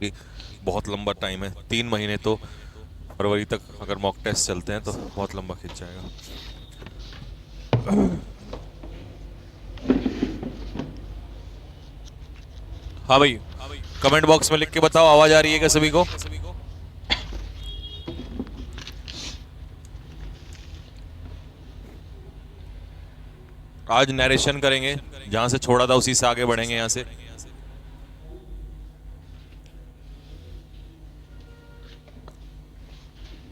क्योंकि बहुत लंबा टाइम है, 3 महीने तो फरवरी तक अगर मॉक टेस्ट चलते हैं तो बहुत लंबा खिंच जाएगा। हाँ भाई, कमेंट बॉक्स में लिख के बताओ आवाज आ रही है क्या सभी को? आज नरेशन करेंगे, जहां से छोड़ा था उसी से आगे बढ़ेंगे यहां से।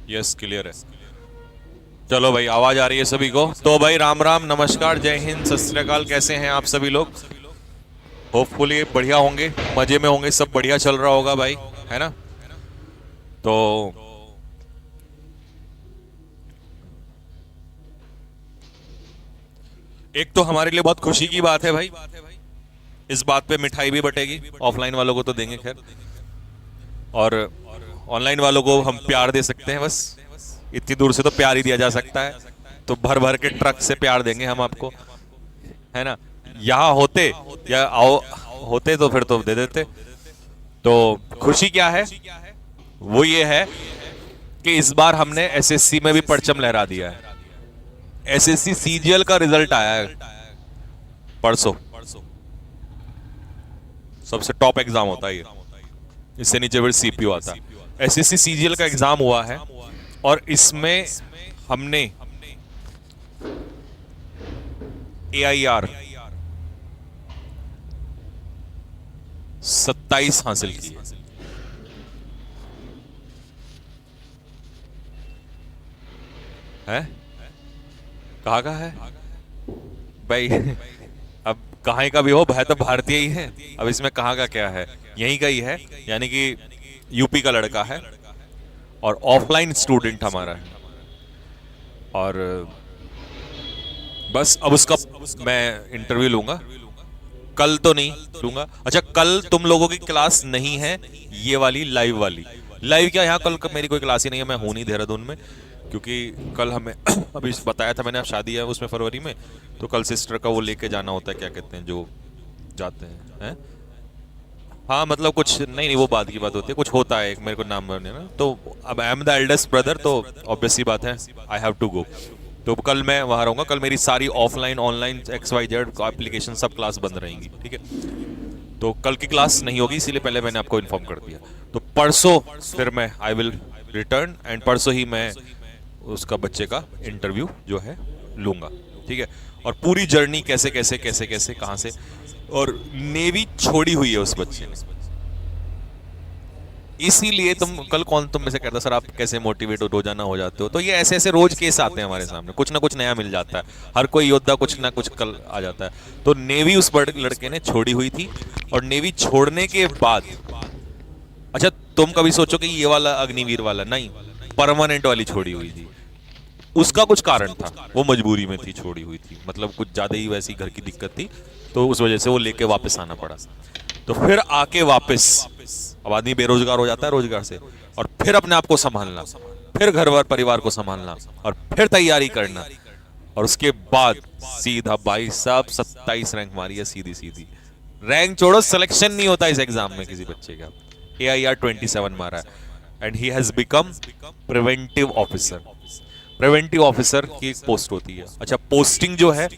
यस, क्लियर है। चलो भाई, आवाज आ रही है सभी को? तो भाई राम राम, नमस्कार, जय हिंद, सत श्री अकाल। कैसे हैं आप सभी लोग? होपफुली बढ़िया होंगे, मजे में होंगे, सब बढ़िया चल रहा होगा भाई, है ना? तो एक तो हमारे लिए बहुत खुशी की बात है भाई, इस बात पे मिठाई भी बटेगी। ऑफलाइन वालों को तो देंगे खैर, और ऑनलाइन वालों को हम प्यार दे सकते हैं बस। इतनी दूर से तो प्यार ही दिया जा सकता है, तो भर भर के ट्रक से प्यार देंगे हम आपको, है ना? यहाँ होते या आओ होते तो फिर तो दे देते। तो खुशी क्या है, वो ये है कि इस बार हमने एसएससी में भी परचम लहरा दिया है। एसएससी सीजीएल का रिजल्ट आया है परसों। सबसे टॉप एग्जाम होता है ये, इससे नीचे फिर सीपीयू आता है। एसएससी सीजीएल का एग्जाम हुआ है और इसमें हमने एआईआर 27 हासिल की है। कहाँ का है भाई? अब कहाँ का भी हो, भाई तो भारतीय ही है। अब इसमें कहाँ का क्या है, यहीं का ही है, यानी कि यूपी का लड़का है और ऑफलाइन स्टूडेंट हमारा है। और बस अब उसका मैं इंटरव्यू लूंगा, कल तो नहीं लूंगा। अच्छा, कल तुम लोगों की क्लास नहीं है, ये वाली लाइव वाली। लाइव क्या, यहाँ कल मेरी कोई क्लास ही नहीं है, मैं हूं नहीं देहरादून में, क्योंकि कल हमें अभी बताया था मैंने, आप शादी है उसमें फरवरी में, तो कल सिस्टर का वो लेके जाना होता है, क्या कहते हैं जो जाते हैं? हाँ मतलब कुछ नहीं नहीं, वो बात की बात होती है, कुछ होता है एक, मेरे को नाम बने ना। तो अब I am the eldest brother, तो ऑब्वियस सी बात है आई हैव टू गो। तो कल मैं वहां रहूंगा। कल मेरी सारी ऑफलाइन ऑनलाइन XYZ एप्लीकेशन सब क्लास बंद रहेंगी, ठीक है? तो कल की क्लास नहीं होगी, इसीलिए पहले मैंने आपको इन्फॉर्म कर दिया। तो परसों फिर मैं आई विल रिटर्न, एंड परसों ही मैं उसका बच्चे का इंटरव्यू जो है लूंगा, ठीक है? और पूरी जर्नी कैसे कैसे कैसे कैसे कहां से, और नेवी छोड़ी हुई है उस बच्चे ने, इसीलिए तुम में से कहता सर आप कैसे मोटिवेट रोजाना हो जाते हो? तो ये ऐसे ऐसे रोज केस आते हैं हमारे सामने, कुछ ना कुछ नया मिल जाता है, हर कोई योद्धा कुछ ना कुछ कल आ जाता है। तो नेवी उस लड़के ने छोड़ी हुई थी, और नेवी छोड़ने के बाद, अच्छा तुम कभी सोचो कि ये वाला अग्निवीर वाला नहीं, परमानेंट वाली छोड़ी हुई थी। उसका कुछ कारण था, वो मजबूरी में थी, छोड़ी हुई थी, मतलब कुछ ज्यादा ही वैसी घर की दिक्कत थी, तो उस वजह से वो लेके वापस आना पड़ा। तो फिर आके वापस, अब आदमी बेरोजगार हो जाता है रोजगार से, और फिर अपने आप को संभालना, फिर घर बार परिवार को संभालना, और फिर तैयारी करना, और उसके बाद सीधा भाई साहब 27 रैंक मारी है, सीधी सीधी। रैंक छोड़ो, सिलेक्शन नहीं होता इस एग्जाम में किसी बच्चे का। AIR 27 मारा है, and he has become preventive officer. Preventive officer की एक पोस्ट होती है। अच्छा, पोस्टिंग जो है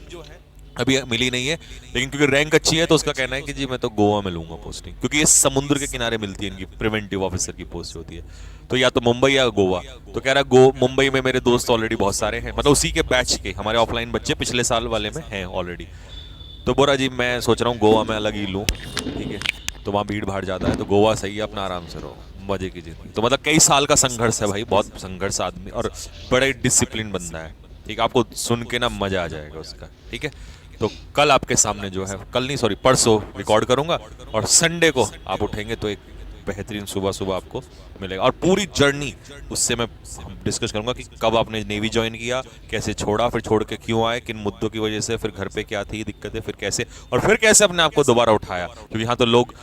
अभी मिली नहीं है, लेकिन क्योंकि रैंक अच्छी है तो उसका कहना है कि जी मैं तो गोवा में लूंगा पोस्टिंग, क्योंकि ये समुद्र के किनारे मिलती है इनकी प्रिवेंटिव ऑफिसर की पोस्ट होती है, तो या तो मुंबई या गोवा। तो कह रहा मुंबई में मेरे दोस्त ऑलरेडी बहुत सारे हैं, मतलब उसी के बैच के हमारे ऑफलाइन बच्चे पिछले साल वाले में हैं ऑलरेडी। तो बोरा जी मैं सोच रहा हूँ गोवा में अलग ही लूँ, ठीक है? तो वहाँ भीड़ भाड़ ज्यादा है, तो गोवा सही है, अपना आराम से रहो, मजे की जिंदगी। तो मतलब कई साल का संघर्ष है भाई, बहुत संघर्ष आदमी, और बड़े डिसिप्लिन बंदा है, ठीक है? आपको सुन के ना मजा आ जाएगा उसका, ठीक है? तो कल आपके सामने जो है, कल नहीं सॉरी परसों रिकॉर्ड करूंगा, और संडे को आप उठेंगे तो एक बेहतरीन सुबह सुबह आपको मिलेगा, और पूरी जर्नी उससे मैं डिस्कस करूंगा कि कब आपने नेवी ज्वाइन किया, कैसे छोड़ा, फिर छोड़ के क्यों आए, किन मुद्दों की वजह से, फिर घर पे क्या थी दिक्कतें, फिर कैसे, और फिर कैसे अपने आप को दोबारा उठाया, क्योंकि यहाँ तो लोग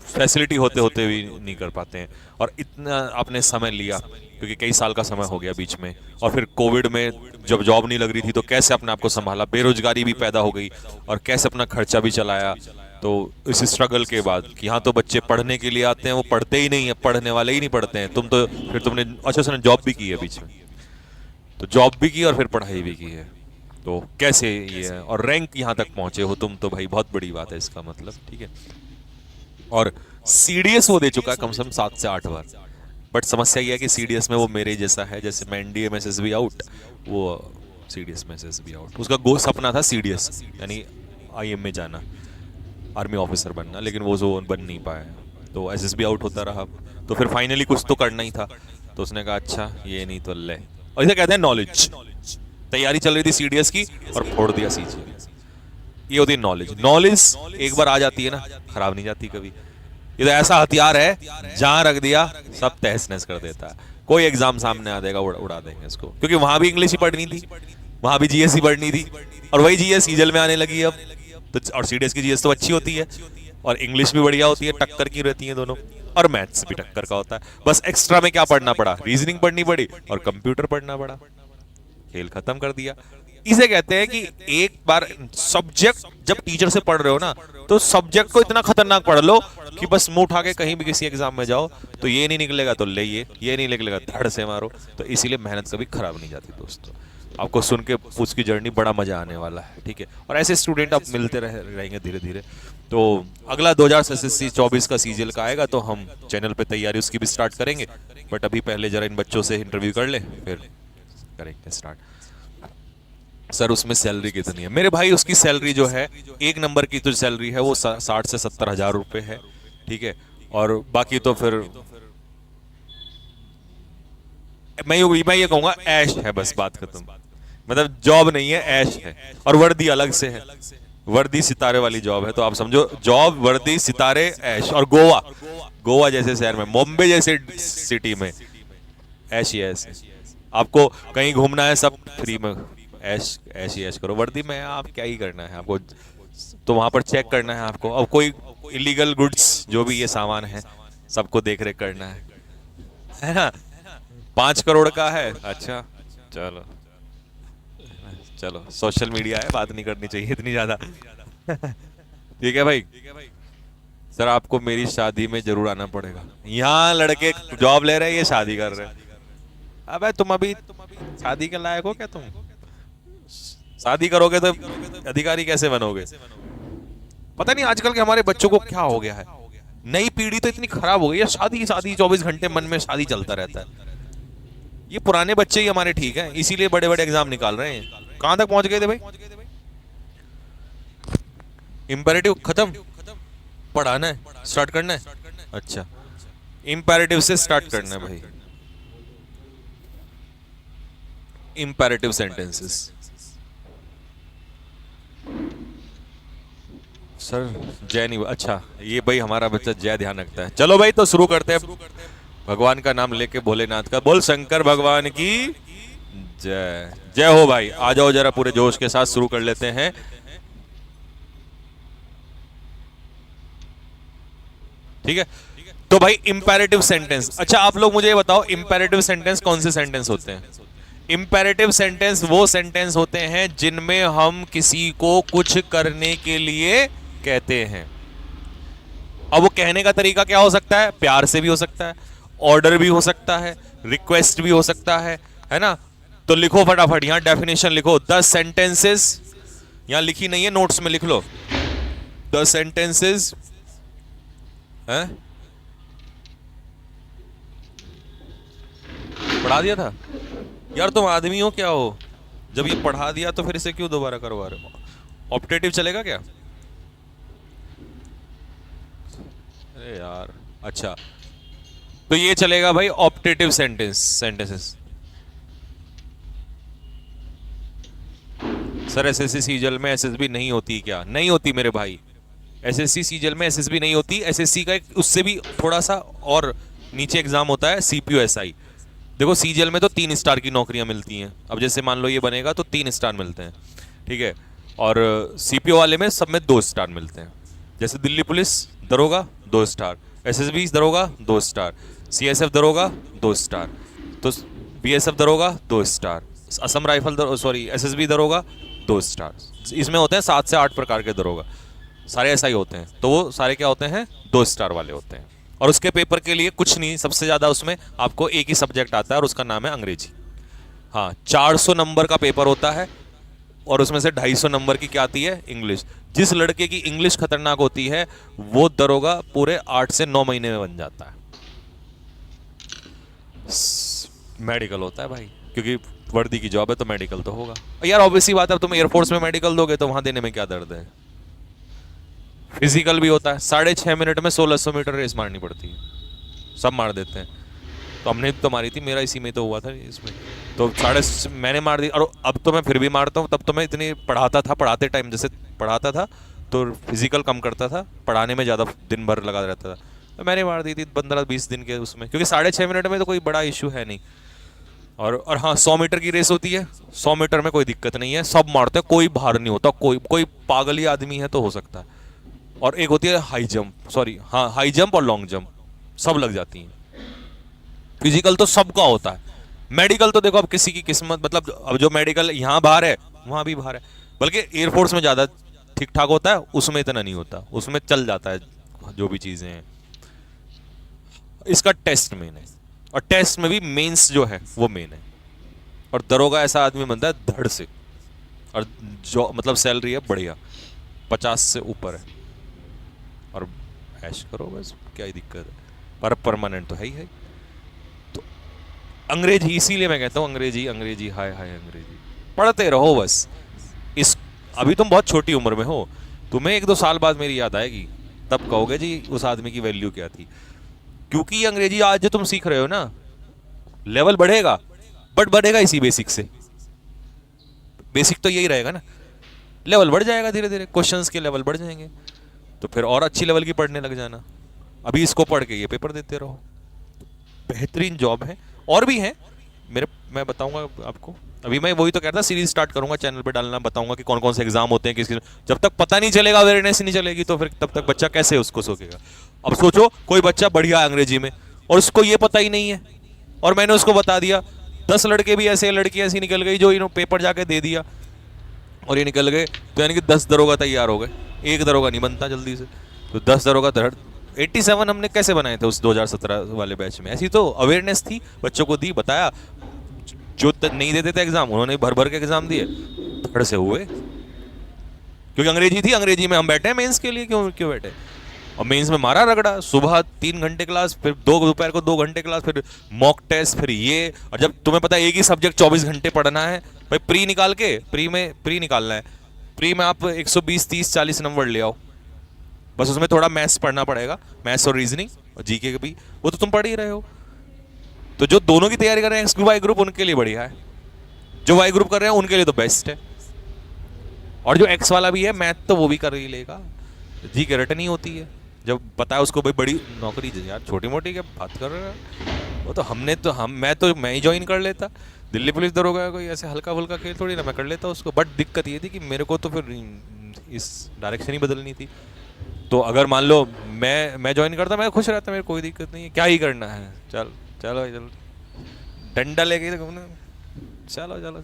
फैसिलिटी होते होते भी नहीं कर पाते हैं, और इतना आपने समय लिया, क्योंकि कई साल का समय हो गया बीच में, और फिर कोविड में जब जॉब नहीं लग रही थी तो कैसे अपने आप को संभाला, बेरोजगारी भी पैदा हो गई, और कैसे अपना खर्चा भी चलाया, तो इस स्ट्रगल के बाद कि यहाँ तो बच्चे पढ़ने के लिए आते हैं, वो पढ़ते ही नहीं है, पढ़ने वाले ही नहीं पढ़ते हैं। तुम तो फिर तुमने अच्छा सुना जॉब भी की है बीच में, तो जॉब भी की और फिर पढ़ाई भी की है, तो कैसे ये है? और रैंक यहाँ तक पहुंचे हो तुम, तो भाई बहुत बड़ी बात है इसका मतलब, ठीक है। और सीडीएस वो दे चुका है कम से कम 7 से 8 बार। बट समस्या ये है कि सीडीएस में वो मेरे जैसा है, जैसे मैं एनडीए में एसएसबी आउट, वो सीडीएस में एसएसबी आउट। उसका सपना था सीडीएस यानी आईएम में जाना, आर्मी ऑफिसर बनना, लेकिन वो जो बन नहीं पाया, तो एसएसबी आउट होता रहा। तो फिर फाइनली कुछ तो करना ही था, तो उसने कहा अच्छा ये नहीं तो ले, और इसे कहते हैं नॉलेज। तैयारी चल रही थी सीडीएस की और फोड़ दिया सीजी। ये होती है नॉलेज। नॉलेज एक बार आ जाती है ना, खराब नहीं जाती कभी। ये तो ऐसा हथियार है, जहां रख दिया सब तहस नहस कर देता है। कोई एग्जाम सामने आ जाएगा, उड़ा देंगे इसको, क्योंकि वहां भी इंग्लिश ही पढ़नी थी, वहां भी जीएस ही पढ़नी थी, और वही जीएस सीजल में आने लगी अब तो। और सीडीएस की जीएस तो अच्छी होती है, और इंग्लिश भी बढ़िया होती है, टक्कर की रहती है दोनों, और मैथ्स भी टक्कर का होता है। बस एक्स्ट्रा में क्या पढ़ना पड़ा, रीजनिंग पढ़नी पड़ी और कंप्यूटर पढ़ना पड़ा। खेल खत्म कर दिया। इसे कहते हैं कि एक बार सब्जेक्ट जब टीचर से पढ़ रहे हो ना, तो सब्जेक्ट को इतना खतरनाक पढ़ लो कि बस मुंह उठा के कहीं भी किसी एग्जाम में जाओ तो ये नहीं निकलेगा तो ले, ये नहीं निकलेगा धड़ से मारो। तो इसीलिए मेहनत कभी खराब नहीं जाती दोस्तों। आपको सुन के उसकी जर्नी बड़ा मजा आने वाला है, ठीक है। और ऐसे स्टूडेंट आप मिलते रहेंगे धीरे धीरे। तो अगला 2024 का सीजीएल का आएगा, तो हम चैनल पे तैयारी उसकी भी स्टार्ट करेंगे। बट अभी पहले जरा इन बच्चों से इंटरव्यू कर ले, फिर करेंगे स्टार्ट। सर उसमें सैलरी कितनी है? मेरे भाई उसकी सैलरी जो है, एक नंबर की जो सैलरी है वो 60 से 70 हजार रुपए है, ठीक है। और बाकी तो फिर मैं ये कहूंगा ऐश है, बस बात खत्म। मतलब जॉब नहीं है, ऐश है। और वर्दी अलग से है, वर्दी सितारे वाली जॉब है। तो आप समझो जॉब, वर्दी, सितारे, ऐश। और गोवा जैसे शहर में, मुंबई जैसे सिटी में ऐश ही ऐश। आपको कहीं घूमना है सब फ्री में, ऐश ही ऐश करो। वर्दी में आप क्या ही करना है आपको, तो वहां पर चेक करना है आपको। अब कोई इलीगल गुड्स जो भी ये सामान है सबको देख रेख करना है ना। 5 करोड़ का है, अच्छा चलो चलो, सोशल मीडिया है, बात नहीं करनी चाहिए इतनी ज्यादा। ठीक है भाई। सर आपको मेरी शादी में जरूर आना पड़ेगा। यहाँ लड़के जॉब ले रहे हैं, ये शादी कर रहे हैं। अबे तुम अभी शादी के लायक हो क्या? तुम शादी करोगे तो अधिकारी कैसे बनोगे? पता नहीं आजकल के हमारे बच्चों को क्या हो गया है। नई पीढ़ी तो इतनी खराब हो गई है, शादी 24 घंटे मन में शादी चलता रहता है। ये पुराने बच्चे ही हमारे ठीक हैं, इसीलिए बड़े बड़े एग्जाम निकाल रहे हैं। कहां तक पहुंच गए थे भाई? इंपेरेटिव खत्म, पढ़ाना है, स्टार्ट करना है। अच्छा, इंपेरेटिव से स्टार्ट करना है भाई। Imperative sentences. सर जय नहीं, अच्छा ये भाई हमारा बच्चा जय ध्यान रखता है। चलो भाई तो शुरू करते हैं। भगवान का नाम लेके, भोलेनाथ का, बोल शंकर भगवान की जय। जय हो भाई। आ जाओ जरा पूरे जोश के साथ शुरू कर लेते हैं। ठीक है, तो भाई इंपेरेटिव सेंटेंस। अच्छा आप लोग मुझे ये बताओ, इंपेरेटिव सेंटेंस कौन से सेंटेंस होते हैं? इंपेरेटिव सेंटेंस वो सेंटेंस होते हैं जिनमें हम किसी को कुछ करने के लिए कहते हैं। अब वो कहने का तरीका क्या हो सकता है? प्यार से भी हो सकता है, ऑर्डर भी हो सकता है, रिक्वेस्ट भी हो सकता है ना। तो लिखो फटाफट, यहां डेफिनेशन लिखो। 10 सेंटेंसेस, यहां लिखी नहीं है, नोट्स में लिख लो। 10 सेंटेंसेस है, पढ़ा दिया था यार। तुम आदमी हो क्या हो? जब ये पढ़ा दिया तो फिर इसे क्यों दोबारा करवा रहे हो? ऑप्टेटिव चलेगा क्या? अरे यार, अच्छा तो ये चलेगा भाई optative sentences. Sir SSC CGL में एसएसबी नहीं होती क्या? नहीं होती मेरे भाई। एसएससी सीजीएल में एसएसबी नहीं होती। एसएससी का एक उससे भी थोड़ा सा और नीचे एग्जाम होता है, सीपीयूएसआई। देखो सीजीएल में तो 3 स्टार की नौकरियां मिलती हैं। अब जैसे मान लो ये बनेगा तो 3 स्टार मिलते हैं, ठीक है। और सीपीओ वाले में सब में 2 स्टार मिलते हैं। जैसे दिल्ली पुलिस दरोगा 2 स्टार, एसएसबी दरोगा 2 स्टार, सीएसएफ दरोगा 2 स्टार, तो बीएसएफ दरोगा 2 star, Assam rifle sorry SSB दरोगा 2 स्टार। इसमें होते हैं 7 से 8 प्रकार के दरोगा। सारे ऐसा ही होते हैं, तो वो सारे क्या होते हैं, 2 स्टार वाले होते हैं। और उसके पेपर के लिए कुछ नहीं, सबसे ज़्यादा उसमें आपको एक ही सब्जेक्ट आता है और उसका नाम है अंग्रेजी। हाँ, 400 नंबर का पेपर होता है और उसमें से 250 नंबर की क्या आती है, इंग्लिश। जिस लड़के की इंग्लिश खतरनाक होती है वो दरोगा पूरे 8 से 9 महीने में बन जाता है। मेडिकल होता है भाई, क्योंकि वर्दी की जॉब है तो मेडिकल तो होगा यार, ऑब्वियसली बात है। अब तुम एयरफोर्स में मेडिकल दोगे तो वहां देने में क्या दर्द है। फिजिकल भी होता है, 6.5 मिनट में 1600 मीटर रेस मारनी पड़ती है, सब मार देते हैं। तो हमने तो मारी थी, मेरा इसी में तो हुआ था इसमें, तो मैंने मार दी। और अब तो मैं फिर भी मारता हूँ, तब तो मैं इतनी पढ़ाता था, पढ़ाते टाइम जैसे पढ़ाता था तो फिजिकल कम करता था, पढ़ाने में ज़्यादा दिन भर लगा रहता था, तो मैंने मार दी थी 15-20 दिन के उसमें, क्योंकि 6.5 मिनट में तो कोई बड़ा इशू है नहीं। और हाँ, 100 मीटर की रेस होती है, 100 मीटर में कोई दिक्कत नहीं है, सब मारते हैं, कोई बाहर नहीं होता, कोई कोई पागल ही आदमी है तो हो सकता है। और एक होती है हाई जंप, सॉरी हाँ, हाई जंप और लॉन्ग जंप सब लग जाती हैं। फिजिकल तो सबका होता है। मेडिकल तो देखो अब किसी की किस्मत, मतलब अब जो मेडिकल यहाँ बाहर है वहाँ भी बाहर है, बल्कि एयरफोर्स में ज़्यादा ठीक ठाक होता है, उसमें इतना नहीं होता, उसमें चल जाता है जो भी चीज़ें हैं। इसका टेस्ट मेन है, और टेस्ट में भी मेंस जो है वो मेन है। और दरोगा ऐसा आदमी बनता है धड़ से, और जो मतलब सैलरी है बढ़िया, 50 से ऊपर है, और ऐश करो बस, क्या ही दिक्कत है, पर परमानेंट तो है ही है। तो अंग्रेजी, इसीलिए मैं कहता हूँ अंग्रेजी अंग्रेजी हाय हाय अंग्रेजी, पढ़ते रहो बस। इस अभी तुम बहुत छोटी उम्र में हो, तुम्हें 1-2 साल बाद मेरी याद आएगी, तब कहोगे जी उस आदमी की वैल्यू क्या थी। क्योंकि ये अंग्रेजी आज जो तुम सीख रहे हो ना, लेवल बढ़ेगा, बट बढ़ेगा इसी बेसिक से। बेसिक तो यही रहेगा ना, लेवल बढ़ जाएगा धीरे धीरे, क्वेश्चंस के लेवल बढ़ जाएंगे, तो फिर और अच्छी लेवल की पढ़ने लग जाना। अभी इसको पढ़ के ये पेपर देते रहो, बेहतरीन जॉब है। और भी है मेरे, मैं बताऊंगा आपको। अभी मैं वही तो कहता था, सीरीज स्टार्ट करूंगा चैनल पे डालना, बताऊंगा कि कौन कौन से एग्जाम होते हैं, किस जब तक पता नहीं चलेगा, अवेयरनेस नहीं चलेगी, तो फिर तब तक बच्चा कैसे उसको सोचेगा। अब सोचो कोई बच्चा बढ़िया है अंग्रेजी में और उसको ये पता ही नहीं है, और मैंने उसको बता दिया, 10 लड़के भी ऐसे, लड़की ऐसी निकल गई जो इन्होंने पेपर जाके दे दिया और ये निकल गए, तो यानी कि 10 दरोगा तैयार हो गए। एक दरोगा नहीं बनता जल्दी से, तो 10 दरोगा 87 हमने कैसे बनाए थे उस 2017 वाले बैच में। ऐसी तो अवेयरनेस थी, बच्चों को दी, बताया। जो नहीं देते थे एग्जाम, उन्होंने भर भर के एग्जाम दिए, धड़ से हुए, क्योंकि अंग्रेजी थी। अंग्रेजी में हम बैठे हैं मेंस के लिए, क्यों क्यों बैठे। और मेंस में मारा रगड़ा, सुबह 3 घंटे क्लास, फिर दोपहर को 2 घंटे क्लास, फिर मॉक टेस्ट, फिर ये। और जब तुम्हें पता है एक ही सब्जेक्ट 24 घंटे पढ़ना है भाई, प्री निकाल के, प्री निकालना है, प्री में आप 120, 30, 40 नंबर ले आओ, बस उसमें थोड़ा मैथ्स पढ़ना पड़ेगा, मैथ्स और रीजनिंग और जीके भी, वो तो तुम पढ़ ही रहे हो। तो जो दोनों की तैयारी कर रहे हैं एक्स वाई ग्रुप, उनके लिए बढ़िया है, जो वाई ग्रुप कर रहे हैं उनके लिए तो बेस्ट है। और जो एक्स वाला भी है मैथ, तो वो भी कर ही लेगा, जीके रटन ही होती है। जब पता है उसको भाई बड़ी नौकरी, यार छोटी मोटी क्या बात कर रहे हैं, वो तो मैं ही ज्वाइन कर लेता, दिल्ली पुलिस दरोगा कोई ऐसे हल्का फुल्का खेल थोड़ी ना, मैं कर लेता उसको। बट दिक्कत ये थी कि मेरे को तो फिर इस डायरेक्शन ही बदलनी थी। तो अगर मान लो मैं ज्वाइन करता, मैं खुश रहता, मेरे कोई दिक्कत नहीं है, क्या ही करना है, चलो डंडा लेके चलो चलो।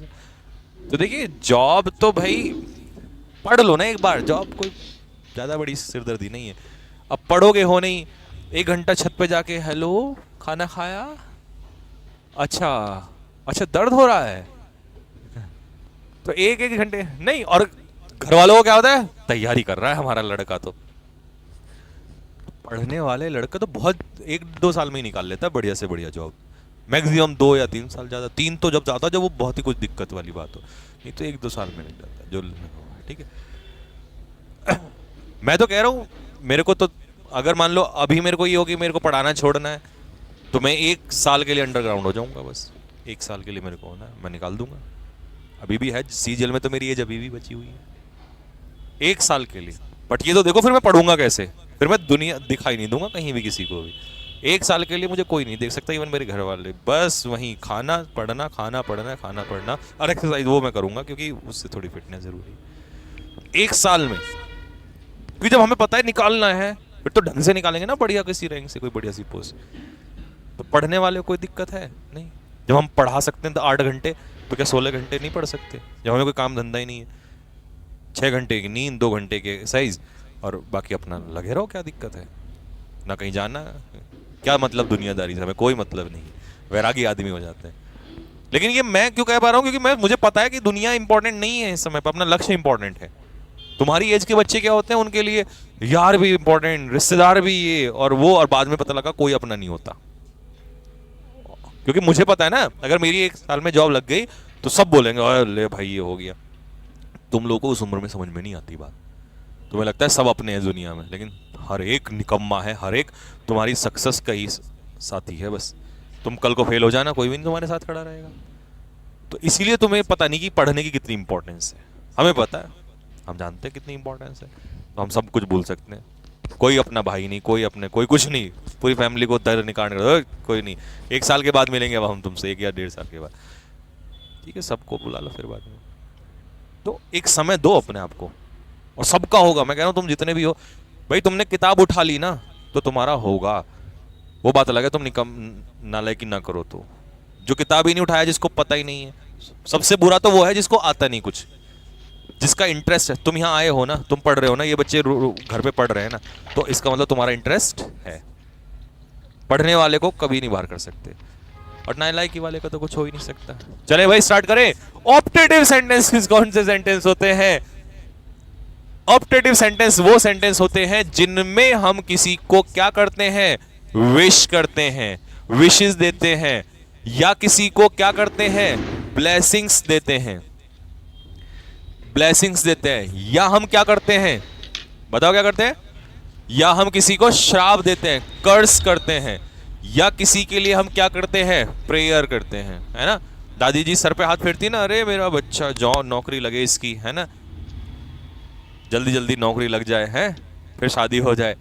तो देखिए जॉब तो भाई पढ़ लो ना एक बार, जॉब कोई ज़्यादा बड़ी सिरदर्दी नहीं है। अब पढ़ोगे हो नहीं, 1 घंटा छत पे जाके हेलो खाना खाया, अच्छा अच्छा दर्द हो रहा है, तो एक घंटे नहीं। और घर वालों को क्या होता है, तैयारी कर रहा है हमारा लड़का, तो पढ़ने वाले लड़का तो बहुत 1-2 साल में ही निकाल लेता है बढ़िया से बढ़िया जॉब, मैक्सिमम 2 या 3 साल, ज़्यादा 3 तो जब जाता, जब वो बहुत ही कुछ दिक्कत वाली बात हो, नहीं तो 1-2 साल में निकल जाता है जो। ठीक है, मैं तो कह रहा हूँ, मेरे को तो अगर मान लो अभी मेरे को ये हो कि मेरे को पढ़ाना छोड़ना है, तो मैं 1 साल के लिए अंडरग्राउंड हो जाऊंगा, बस 1 साल के लिए मेरे को होना है, मैं निकाल दूंगा। अभी भी है सीजीएल में, तो मेरी एज अभी भी बची हुई है 1 साल के लिए। बट ये तो देखो फिर मैं पढ़ूंगा कैसे, फिर मैं दुनिया दिखाई नहीं दूंगा कहीं भी किसी को भी। 1 साल के लिए मुझे कोई नहीं देख सकता, इवन मेरे घर वाले, बस वहीं खाना पढ़ना, खाना पढ़ना, खाना पढ़ना, और एक्सरसाइज वो मैं करूंगा क्योंकि उससे थोड़ी फिटनेस जरूरी है 1 साल में। क्योंकि जब हमें पता है निकालना है, फिर तो ढंग से निकालेंगे ना, बढ़िया किसी रैंक से, कोई बढ़िया सी पोस्ट। तो पढ़ने वाले को कोई दिक्कत है नहीं, जब हम पढ़ा सकते हैं तो 8 घंटे, तो क्या 16 घंटे नहीं पढ़ सकते, जब हमें कोई काम धंधा ही नहीं है। 6 घंटे की नींद, 2 घंटे के एक्सरसाइज, और बाकी अपना लगे रहो, क्या दिक्कत है? ना कहीं जाना, क्या मतलब दुनियादारी से, हमें कोई मतलब नहीं, वैरागी आदमी हो जाते हैं। लेकिन ये मैं क्यों कह पा रहा हूँ, क्योंकि मुझे पता है कि दुनिया इंपॉर्टेंट नहीं है इस समय पर, अपना लक्ष्य इंपॉर्टेंट है। तुम्हारी एज के बच्चे क्या होते हैं, उनके लिए यार भी इंपॉर्टेंट, रिश्तेदार भी, ये और वो, और बाद में पता लगा कोई अपना नहीं होता। क्योंकि मुझे पता है ना, अगर मेरी 1 साल में जॉब लग गई तो सब बोलेंगे अरे ले भाई ये हो गया। तुम लोगों को उस उम्र में समझ में नहीं आती बात, तुम्हें लगता है सब अपने हैं दुनिया में, लेकिन हर एक निकम्मा है, हर एक तुम्हारी सक्सेस का ही साथी है। बस तुम कल को फेल हो जाना, कोई भी नहीं तुम्हारे साथ खड़ा रहेगा। तो इसीलिए तुम्हें पता नहीं कि पढ़ने की कितनी इंपॉर्टेंस है। हमें पता है, हम जानते हैं कितनी इंपॉर्टेंस है, तो हम सब कुछ भूल सकते हैं। कोई अपना भाई नहीं, कोई अपने, कोई कुछ नहीं, पूरी फैमिली को दर निकाल कर कोई नहीं, 1 साल के बाद मिलेंगे अब हम तुमसे, 1 या 1.5 साल के बाद, ठीक है, सबको बुला लो फिर बाद में। तो एक समय दो अपने आप को, और सबका होगा। मैं कह रहा हूं तुम जितने भी हो भाई, तुमने किताब उठा ली ना तो तुम्हारा होगा। वो बात अलग है तुम निकम नालायकी ना करो तो। जो किताब ही नहीं उठाया, जिसको पता ही नहीं है, सबसे बुरा तो वो है जिसको आता नहीं कुछ, जिसका इंटरेस्ट है। तुम यहाँ आए हो ना, तुम पढ़ रहे हो ना, ये बच्चे घर पे पढ़ रहे हैं ना, तो इसका मतलब तुम्हारा इंटरेस्ट है। पढ़ने वाले को कभी नहीं बाहर कर सकते, और नालायकी वाले का तो कुछ हो ही नहीं सकता। चले भाई स्टार्ट करें। ऑप्टेटिव सेंटेंस कौन से सेंटेंस होते हैं? ऑप्टेटिव सेंटेंस वो सेंटेंस होते हैं जिनमें हम किसी को क्या करते हैं, विश करते हैं, विशेस देते हैं, या किसी को क्या करते हैं, ब्लेसिंग्स देते हैं, ब्लेसिंग्स देते हैं। या हम क्या करते हैं, बताओ क्या करते हैं? या हम किसी को श्राप देते हैं, कर्स करते हैं, या किसी के लिए हम क्या करते हैं, प्रेयर करते हैं, है ना। दादी जी सर पे हाथ फेरती ना, अरे मेरा बच्चा जॉन नौकरी लगे इसकी, है ना, जल्दी जल्दी नौकरी लग जाए, है, फिर शादी हो जाए।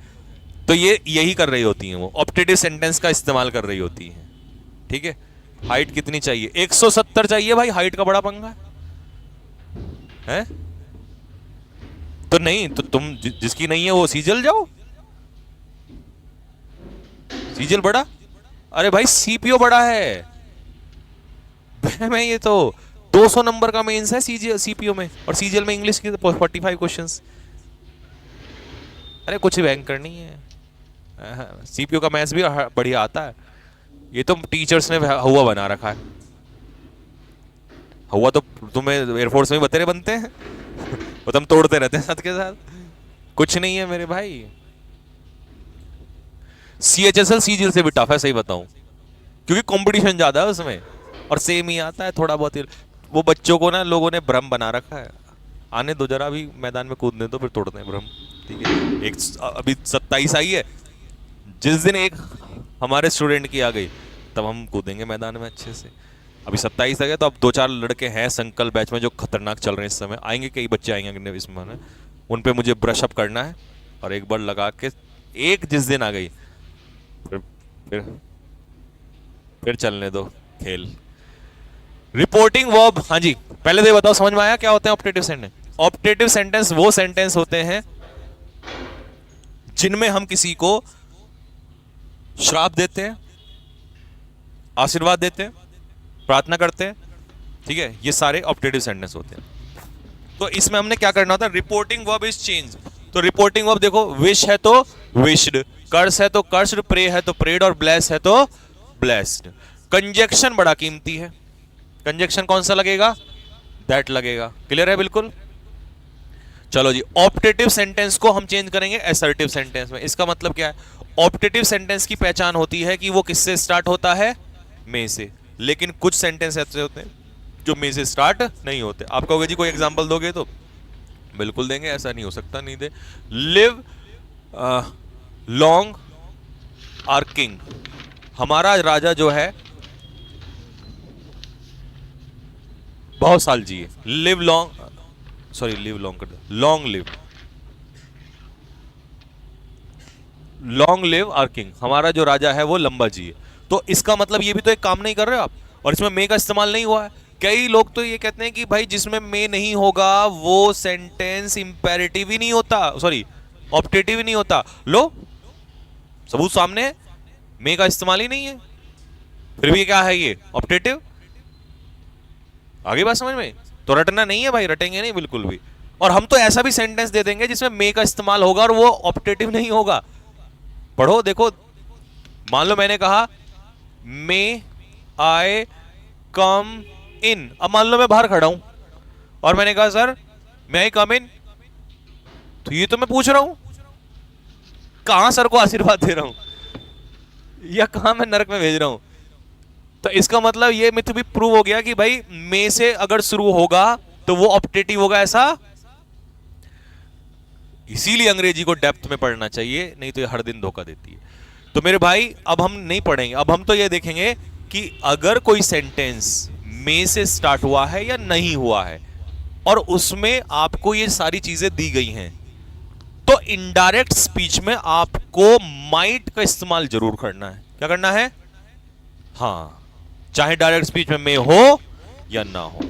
तो ये यही कर रही होती हैं, वो ऑप्टेटिव सेंटेंस का इस्तेमाल कर रही होती हैं। ठीक है, हाइट कितनी चाहिए? 170 चाहिए भाई, हाइट का बड़ा पंगा है? तो नहीं तो तुम जिसकी नहीं है वो सीजल जाओ, सीजल बड़ा, अरे भाई सीपीओ बड़ा है। मैं ये तो 200 नंबर का मेंस है सीपीओ में, और सीजीएल में इंग्लिश की 45 क्वेश्चंस। अरे कुछ बैंक करनी है, सीपीओ का मैथ्स भी बढ़िया आता है। ये तो टीचर्स ने हुआ बना रखा है। हुआ तो तुम्हें एयरफोर्स में बतेरे बनते हैं वो तुम तोड़ते रहते हैं साथ के साथ। कुछ नहीं है मेरे भाई, सीएचएसएल सीजीएल से भी टफ है, सही बताऊं, क्योंकि कंपटीशन ज्यादा है उसमें, और सेम ही आता है थोड़ा बहुत। वो बच्चों को ना लोगों ने भ्रम बना रखा है, आने दो जरा भी मैदान में कूदने दो, फिर तोड़ते हैं भ्रम। ठीक है, एक अभी 27 आई है, जिस दिन एक हमारे स्टूडेंट की आ गई तब हम कूदेंगे मैदान में अच्छे से। अभी 27 आ गया, तो अब 2-4 लड़के हैं संकल्प बैच में जो खतरनाक चल रहे हैं इस समय, आएंगे कई बच्चे आएंगे इसमें, उन पे मुझे ब्रश अप करना है, और एक बार लगा के एक जिस दिन आ गई फिर चलने दो खेल। रिपोर्टिंग वर्ब, हाँ जी, पहले तो ये बताओ समझ में आया क्या होते हैं ऑप्टेटिव सेंटेंस? ऑप्टेटिव सेंटेंस वो सेंटेंस होते हैं जिनमें हम किसी को श्राप देते हैं, आशीर्वाद देते हैं, प्रार्थना करते हैं। ठीक है, ये सारे ऑप्टेटिव सेंटेंस होते हैं। तो इसमें हमने क्या करना होता है, रिपोर्टिंग वर्ब इज चेंज। तो रिपोर्टिंग वर्ब देखो, विश है तो विश्ड, कर्स है तो कर्स्ड, प्रे है तो प्रेड, और ब्लेस है तो ब्लेस्ड। कंजक्शन बड़ा कीमती है, कंजक्शन कौन सा लगेगा, दैट लगेगा। क्लियर है बिल्कुल? चलो जी, ऑप्टेटिव सेंटेंस को हम चेंज करेंगे असर्टिव सेंटेंस में। इसका मतलब क्या है, ऑप्टेटिव सेंटेंस की पहचान होती है कि वो किससे स्टार्ट होता है, में से। लेकिन कुछ सेंटेंस ऐसे होते हैं जो में से स्टार्ट नहीं होते। आप कहोगे जी कोई एग्जांपल दोगे, तो बिल्कुल देंगे, ऐसा नहीं हो सकता नहीं दे। लिव लॉन्ग आर किंग, हमारा राजा जो है बहुत साल जिए। Live long, sorry live long कर दो, long live, long live our king, हमारा जो राजा है वो लंबा जिए। तो इसका मतलब ये भी तो एक काम नहीं कर रहे हो आप, और इसमें मे का इस्तेमाल नहीं हुआ है। कई लोग तो ये कहते हैं कि भाई जिसमें मे नहीं होगा वो सेंटेंस इंपेरेटिव ही नहीं होता, सॉरी ऑप्टेटिव ही नहीं होता। लो सबूत सामने है, मे का इस्तेमाल ही नहीं है, फिर भी क्या है ये ऑप्टेटिव। आगे बात समझ में? तो रटना नहीं है भाई, रटेंगे नहीं बिल्कुल भी। और हम तो ऐसा भी सेंटेंस दे देंगे जिसमें मे का इस्तेमाल होगा और वो ऑप्टेटिव नहीं होगा। पढ़ो देखो, मान लो मैंने कहा मे आई कम इन। अब मान लो मैं बाहर खड़ा हूं और मैंने कहा सर मे आई कम इन, तो ये तो मैं पूछ रहा हूं, कहां सर को आशीर्वाद दे रहा हूं या कहां मैं नरक में भेज रहा हूं। तो इसका मतलब ये मिथ भी प्रूव हो गया कि भाई मे से अगर शुरू होगा तो वो ऑप्टेटिव होगा ऐसा। इसीलिए अंग्रेजी को डेप्थ में पढ़ना चाहिए, नहीं तो ये हर दिन धोखा देती है। तो मेरे भाई अब हम नहीं पढ़ेंगे, अब हम तो ये देखेंगे कि अगर कोई सेंटेंस मे से स्टार्ट हुआ है या नहीं हुआ है और उसमें आपको ये सारी चीजें दी गई हैं, तो इनडायरेक्ट स्पीच में आपको माइट का इस्तेमाल जरूर करना है। क्या करना है? हाँ, चाहे डायरेक्ट स्पीच में मे हो या ना हो,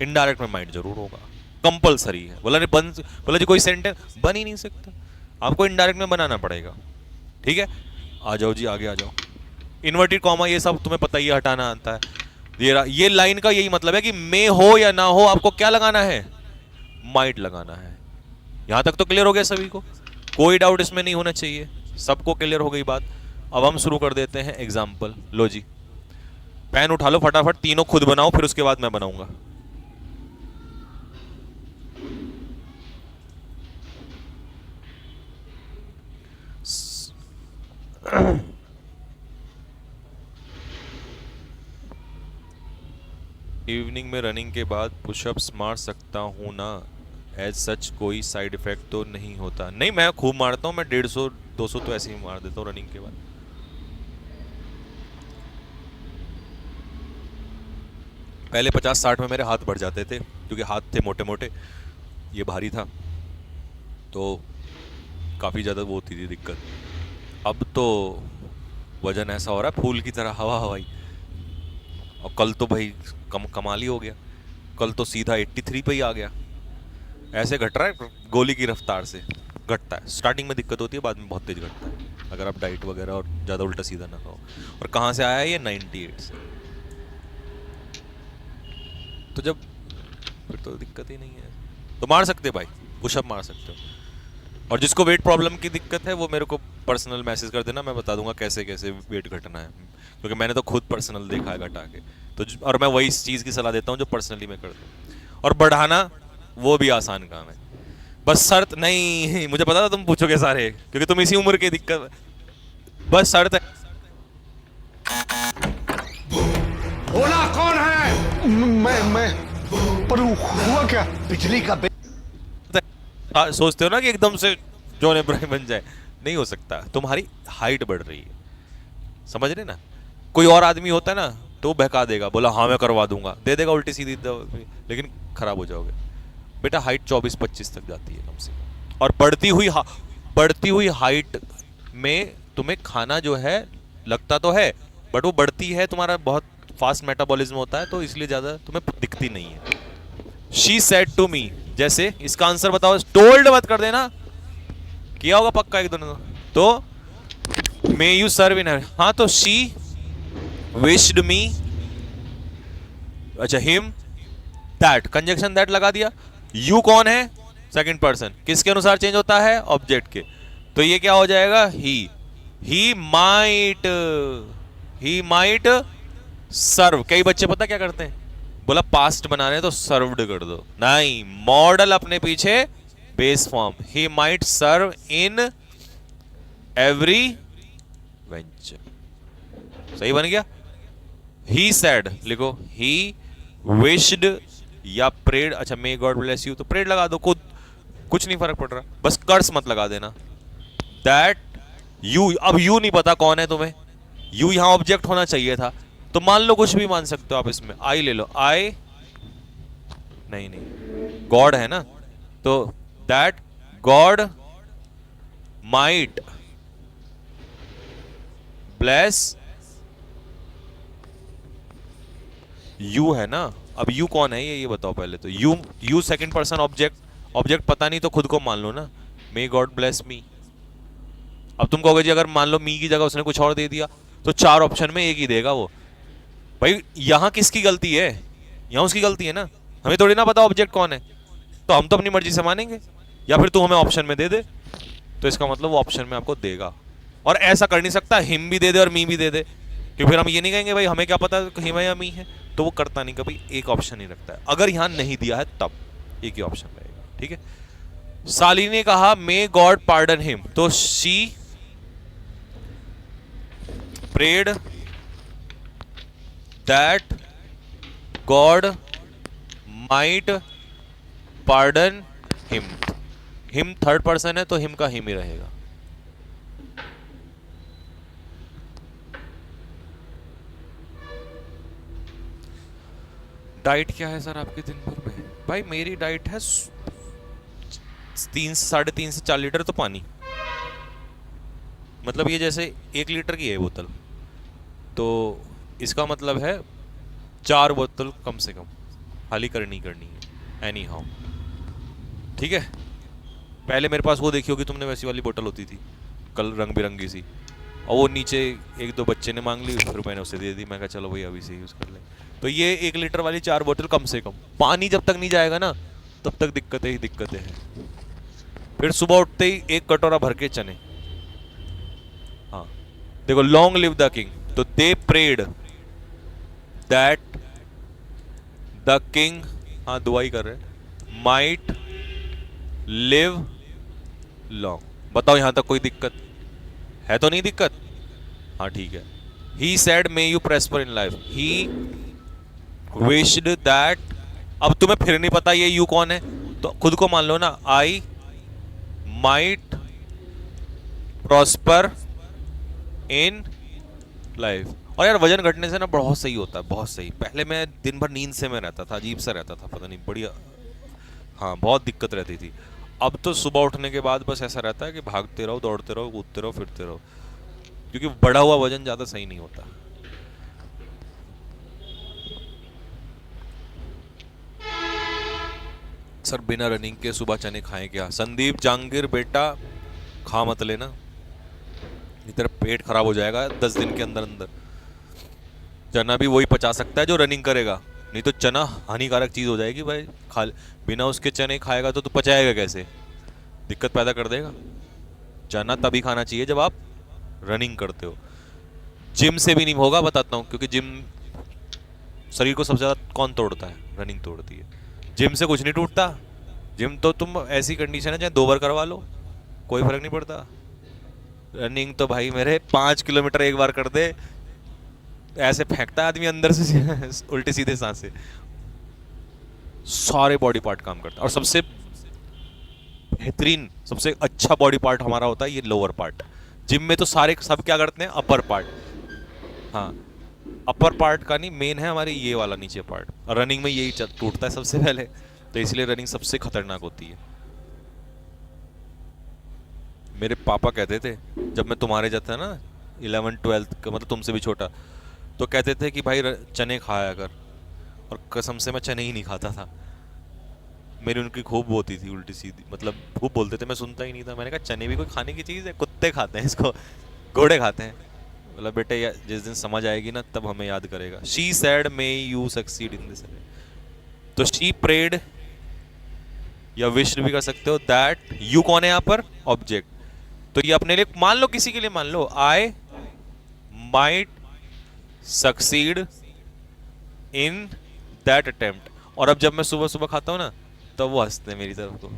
इनडायरेक्ट में माइट जरूर होगा, कंपलसरी है। बोला जी कोई सेंटेंस बन ही नहीं सकता, आपको इनडायरेक्ट में बनाना पड़ेगा। ठीक है, आ जाओ जी, आगे आ जाओ। इन्वर्टेड कॉमा ये सब तुम्हें पता ही है, हटाना आता है। ये लाइन का यही मतलब है कि मे हो या ना हो आपको क्या लगाना है? माइट लगाना है। यहां तक तो क्लियर हो गया सभी को, कोई डाउट इसमें नहीं होना चाहिए, सबको क्लियर हो गई बात। अब हम शुरू कर देते हैं एग्जाम्पल। लो जी, पेन उठा लो फटाफट, तीनों खुद बनाओ, फिर उसके बाद मैं बनाऊंगा। इवनिंग में रनिंग के बाद पुशअप्स मार सकता हूं ना? एज सच कोई साइड इफेक्ट तो नहीं होता? नहीं, मैं खूब मारता हूं, मैं 150-200 तो ऐसे ही मार देता हूं रनिंग के बाद। पहले 50-60 में मेरे हाथ बढ़ जाते थे क्योंकि हाथ थे मोटे मोटे, ये भारी था तो काफ़ी ज़्यादा वो होती थी दिक्कत। अब तो वजन ऐसा हो रहा है फूल की तरह, हवा हवाई। और कल तो भाई कमाल ही हो गया, कल तो सीधा 83 पे ही आ गया। ऐसे घट रहा है गोली की रफ्तार से घटता है। स्टार्टिंग में दिक्कत होती है, बाद में बहुत तेज घटता है अगर आप डाइट वगैरह और ज़्यादा उल्टा सीधा ना खाओ। और कहाँ से आया है ये? 98 से। तो जब फिर तो दिक्कत ही नहीं है, तो मार सकते भाई, पुशअप मार सकते हो। और जिसको वेट प्रॉब्लम की दिक्कत है वो मेरे को पर्सनल मैसेज कर देना, मैं बता दूंगा कैसे कैसे वेट घटना है, क्योंकि मैंने तो खुद पर्सनल देखा है घटा के। तो और मैं वही चीज़ की सलाह देता हूँ जो पर्सनली मैं करता हूँ। और बढ़ाना वो भी आसान काम है, बस शर्त नहीं, मुझे पता था तुम पूछोगे सारे, क्योंकि तुम इसी उम्र की दिक्कत, बस शर्त है। बोला कौन है? मैं पर हुआ क्या? बिजली का सोचते हो ना कि एकदम से जॉन इब्राहिम बन जाए, नहीं हो सकता। तुम्हारी हाइट बढ़ रही है, समझ रहे ना? कोई और आदमी होता है ना तो बहका देगा, बोला हाँ मैं करवा दूंगा, दे देगा उल्टी सीधी, लेकिन खराब हो जाओगे। बेटा हाइट 24-25 तक जाती है कम से कम। और बढ़ती हुई हाइट में तुम्हें खाना जो है लगता तो है, बट वो बढ़ती है, तुम्हारा बहुत फास्ट मेटाबॉलिज्म होता है, तो इसलिए ज्यादा तुम्हें दिखती नहीं है। शी सेड टू मी, जैसे इसका आंसर बताओ, टोल्ड मत कर देना, किया होगा पक्का एक दोनों। तो मे यू सर्व इन हर, हाँ तो शी विश्ड मी, अच्छा हिम दैट, कंजक्शन दैट लगा दिया। यू कौन है? सेकंड पर्सन, किसके अनुसार चेंज होता है? ऑब्जेक्ट के। तो ये क्या हो जाएगा? ही माइट सर्व। कई बच्चे पता क्या करते हैं, बोला पास्ट बनाने हैं तो सर्व्ड कर दो, नहीं, मॉडल अपने पीछे base form, he might serve in every venture. सही बन गया। ही सेड लिखो, ही विश्ड या प्रेड, अच्छा मे गॉड ब्लेस यू, तो प्रेड लगा दो, कुछ नहीं फर्क पड़ रहा, बस कर्स मत लगा देना। दैट यू, अब यू नहीं पता कौन है तुम्हें, यू यहां ऑब्जेक्ट होना चाहिए था, तो मान लो कुछ भी मान सकते हो आप इसमें, आई ले लो, आई नहीं गॉड है ना, तो that God might bless you है ना। अब यू कौन है ये बताओ पहले तो। यू सेकंड पर्सन ऑब्जेक्ट पता नहीं तो खुद को मान लो ना, मे गॉड ब्लेस मी। अब तुम कहोगे जी अगर मान लो मी की जगह उसने कुछ और दे दिया तो 4 ऑप्शन में एक ही देगा वो। भाई यहां किसकी गलती है? यहां उसकी गलती है ना, हमें थोड़ी ना पता ऑब्जेक्ट कौन है। तो हम तो अपनी मर्जी से मानेंगे, या फिर तू हमें ऑप्शन में दे दे, तो इसका मतलब वो ऑप्शन में आपको देगा। और ऐसा कर नहीं सकता हिम भी दे दे और मी भी दे दे, क्योंकि फिर हम ये नहीं कहेंगे भाई हमें क्या पता हिम है या मी है, तो वो करता नहीं, कभी एक ऑप्शन ही रखता है। अगर यहां नहीं दिया है तब एक ही ऑप्शन रहेगा, ठीक है। साली ने कहा मे गॉड पार्डन हिम, तो she prayed that God might pardon him. Him third person है तो हिम का हिम ही रहेगा। डाइट क्या है सर आपके दिन भर में? भाई मेरी डाइट है 3 से 4 लीटर तो पानी, मतलब ये जैसे 1 लीटर की है बोतल, तो इसका मतलब है 4 बोतल कम से कम खाली करनी है एनी हाउ, ठीक है। पहले मेरे पास वो देखी होगी तुमने, वैसी वाली बोतल होती थी कल रंग बिरंगी सी, और वो नीचे 1-2 बच्चे ने मांग ली, फिर मैंने उसे दे दी, मैं कहा चलो भाई अभी से यूज़ कर ले। तो ये 1 लीटर वाली 4 बोतल कम से कम, पानी जब तक नहीं जाएगा ना तब तक दिक्कतें ही दिक्कतें हैं। फिर सुबह उठते ही 1 कटोरा भर के चने। हाँ देखो, लॉन्ग लिव द किंग, तो दे प्रेड दैट द किंग, हाँ दुआ ही कर रहे हैं, माइट लिव लॉन्ग। बताओ यहां तक कोई दिक्कत है? तो नहीं दिक्कत? हाँ ठीक है। He said may you प्रेस्पर in life, he wished that, अब तुम्हें फिर नहीं पता ये यू कौन है, तो खुद को मान लो ना, I might prosper in life. और यार वजन घटने से ना बहुत सही होता है, बहुत सही। पहले मैं दिन भर नींद से में रहता था, अजीब सा रहता था, पता नहीं बढ़िया, हाँ बहुत दिक्कत रहती थी। अब तो सुबह उठने के बाद बस ऐसा रहता है कि भागते रहो, दौड़ते रहो, कूदते रहो, फिरते रहो, क्योंकि बढ़ा हुआ वजन ज्यादा सही नहीं होता। सर बिना रनिंग के सुबह चने खाएं क्या? संदीप जांगीर बेटा खा मत लेना, तेरा पेट खराब हो जाएगा 10 दिन के अंदर अंदर। चना भी वही पचा सकता है जो रनिंग करेगा, नहीं तो चना हानिकारक चीज हो जाएगी भाई। खा बिना उसके चने खाएगा तो तू पचाएगा कैसे? दिक्कत पैदा कर देगा। चना तभी खाना चाहिए जब आप रनिंग करते हो। जिम से भी नहीं होगा, बताता हूँ, क्योंकि जिम शरीर को सबसे ज्यादा कौन तोड़ता है? रनिंग तोड़ती है। जिम से कुछ नहीं टूटता। जिम तो तुम ऐसी कंडीशन है चाहे 2 बार करवा लो, कोई फर्क नहीं पड़ता। रनिंग तो भाई मेरे 5 किलोमीटर एक बार कर दे, ऐसे फेंकता है आदमी अंदर से उल्टे सीधे सांसें, सारे बॉडी पार्ट काम करता है। और सबसे बेहतरीन, सबसे अच्छा बॉडी पार्ट हमारा होता है ये लोअर पार्ट। जिम में तो सारे सब क्या करते हैं? Upper part. हाँ, अपर पार्ट का नहीं, मेन है हमारी ये वाला नीचे पार्ट, और रनिंग में यही टूटता है सबसे पहले, तो इसलिए रनिंग सबसे खतरनाक होती है। मेरे पापा कहते थे जब मैं तुम्हारे जैसा था ना, 11-12 का, मतलब तुमसे भी छोटा, तो कहते थे कि भाई चने खाया कर, और कसम से मैं चने ही नहीं खाता था। मेरी उनकी खूब होती थी उल्टी सीधी, मतलब खूब बोलते थे, मैं सुनता ही नहीं था। मैंने कहा चने भी कोई खाने की चीज़ है? कुत्ते खाते हैं इसको, घोड़े खाते हैं। मतलब बेटे जिस दिन समझ आएगी ना तब हमें याद करेगा। She said may you succeed in this, तो शी प्रेड या विश भी कर सकते हो। दैट यू कौन है यहाँ पर? ऑब्जेक्ट। तो ये अपने लिए मान लो, किसी के लिए मान लो, I might succeed in that attempt. और अब जब मैं सुबह सुबह खाता हूं ना, तब वो हंसते हैं मेरी तरफ को,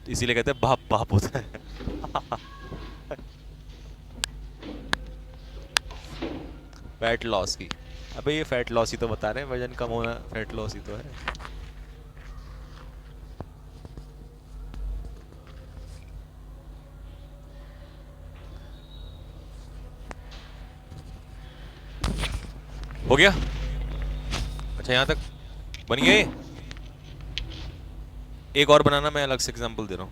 इसीलिए कहते हैं बाप बाप होता है। फैट लॉस की, अबे ये फैट लॉस ही तो बता रहे हैं, वजन कम होना फैट लॉस ही तो है। हो गया? अच्छा यहां तक बन गए। एक और बनाना, मैं अलग से एग्जांपल दे रहा हूं।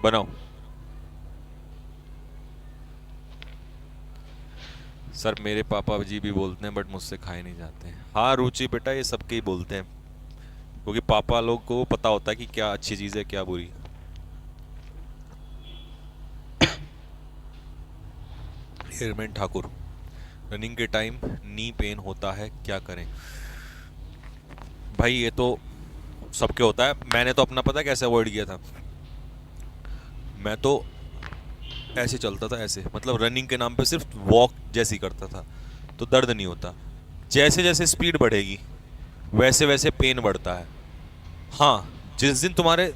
बनाओ। सर मेरे पापा जी भी बोलते हैं बट मुझसे खाए नहीं जाते हैं। हाँ रुचि बेटा, ये सबके ही बोलते हैं क्योंकि पापा लोग को पता होता है कि क्या अच्छी चीज़ है क्या बुरी। हेरमेन ठाकुर, रनिंग के टाइम नी पेन होता है, क्या करें? भाई ये तो सबके होता है। मैंने तो अपना पता कैसे अवॉइड किया था, मैं तो ऐसे चलता था, ऐसे मतलब रनिंग के नाम पे सिर्फ वॉक जैसी करता था, तो दर्द नहीं होता। जैसे जैसे स्पीड बढ़ेगी वैसे वैसे पेन बढ़ता है। हाँ, जिस दिन तुम्हारे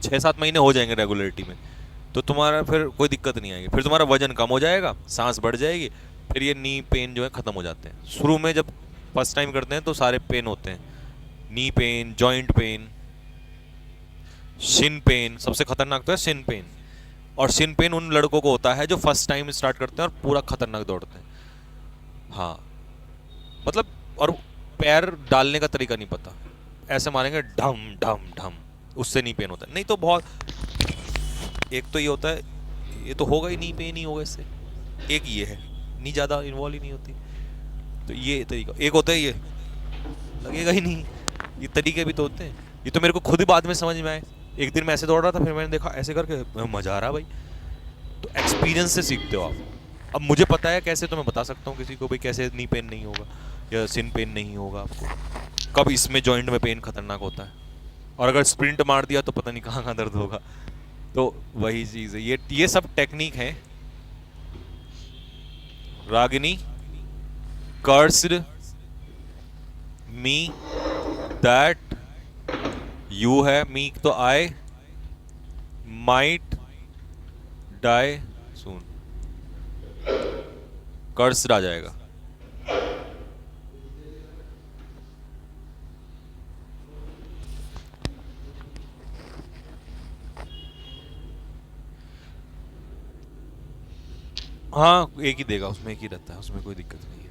6-7 महीने हो जाएंगे रेगुलरिटी में, तो तुम्हारा फिर कोई दिक्कत नहीं आएगी, फिर तुम्हारा वजन कम हो जाएगा, सांस बढ़ जाएगी, फिर ये नी पेन जो है ख़त्म हो जाते हैं। शुरू में जब फर्स्ट टाइम करते हैं तो सारे पेन होते हैं, knee pain, joint pain, shin pain, सबसे खतरनाक तो है शिन पेन। और शिन पेन उन लड़कों को होता है जो फर्स्ट टाइम स्टार्ट करते हैं और पूरा खतरनाक दौड़ते हैं। हाँ मतलब, और पैर डालने का तरीका नहीं पता, ऐसे मारेंगे ढम ढम ढम, उससे नहीं पेन होता है। नहीं तो बहुत, एक तो ये होता है, ये तो होगा ही नहीं, पेन ही होगा इससे। एक ये है, नहीं ज़्यादा इन्वॉल्व ही नहीं होती, तो ये तरीका। एक होता है ये लगेगा ही नहीं, ये तरीके भी तो होते हैं। ये तो मेरे को खुद ही बाद में समझ में आए। एक दिन मैं ऐसे दौड़ रहा था, फिर मैंने देखा ऐसे करके, मजा आ रहा भाई। तो एक्सपीरियंस से सीखते हो आप। अब मुझे पता है कैसे, तो मैं बता सकता हूँ किसी को भाई कैसे नी पेन नहीं होगा या सिन पेन नहीं होगा आपको, कब इसमें जॉइंट में पेन खतरनाक होता है, और अगर स्प्रिंट मार दिया तो पता नहीं कहाँ कहाँ दर्द होगा। तो वही चीज़ है, ये सब टेक्निक है। Ragini cursed me that you है, मी तो I might die soon, cursed आ जाएगा। हाँ एक ही देगा, उसमें एक ही रहता है, उसमें कोई दिक्कत नहीं है।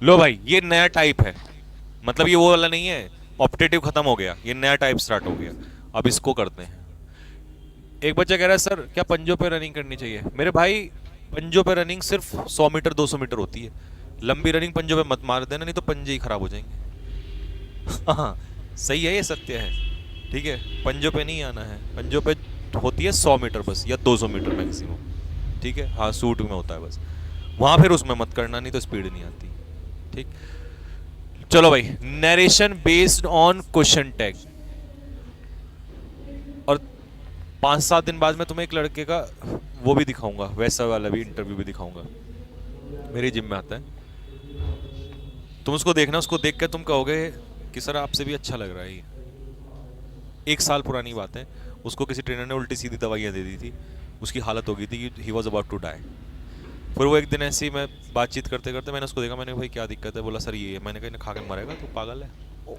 लो भाई ये नया टाइप है, मतलब ये वो वाला नहीं है, ऑप्टेटिव खत्म हो गया, ये नया टाइप स्टार्ट हो गया। अब इसको करते हैं। एक बच्चा कह रहा है सर क्या पंजों पे रनिंग करनी चाहिए? मेरे भाई पंजों पे रनिंग सिर्फ 100 मीटर 200 मीटर होती है, लंबी रनिंग पंजों पे मत मार देना, नहीं तो पंजे ही खराब हो जाएंगे। हाँ सही है, ये सत्य है, ठीक है। पंजों पे नहीं आना है, पंजों पे होती है 100 मीटर बस, या 200 मीटर मैक्सिमम, ठीक है। हाँ सूट में होता है बस, वहां फिर उसमें मत करना, नहीं तो स्पीड नहीं आती, ठीक। चलो भाई, narration based on question tag. और 5-7 दिन बाद मैं तुम्हें एक लड़के का वो भी दिखाऊंगा, वैसा वाला भी इंटरव्यू भी दिखाऊंगा, मेरी जिम में आता है। तुम उसको देखना, उसको देख कर तुम कहोगे कि सर आपसे भी अच्छा लग रहा है ये। 1 साल पुरानी बात है, उसको किसी ट्रेनर ने उल्टी सीधी दवाइयाँ दे दी थी, उसकी हालत हो गई थी कि he was about to die. फिर वो एक दिन ऐसे ही मैं बातचीत करते करते मैंने उसको देखा, मैंने भाई क्या दिक्कत है? बोला सर ये है। मैंने कहा खा के मरेगा तो, पागल है।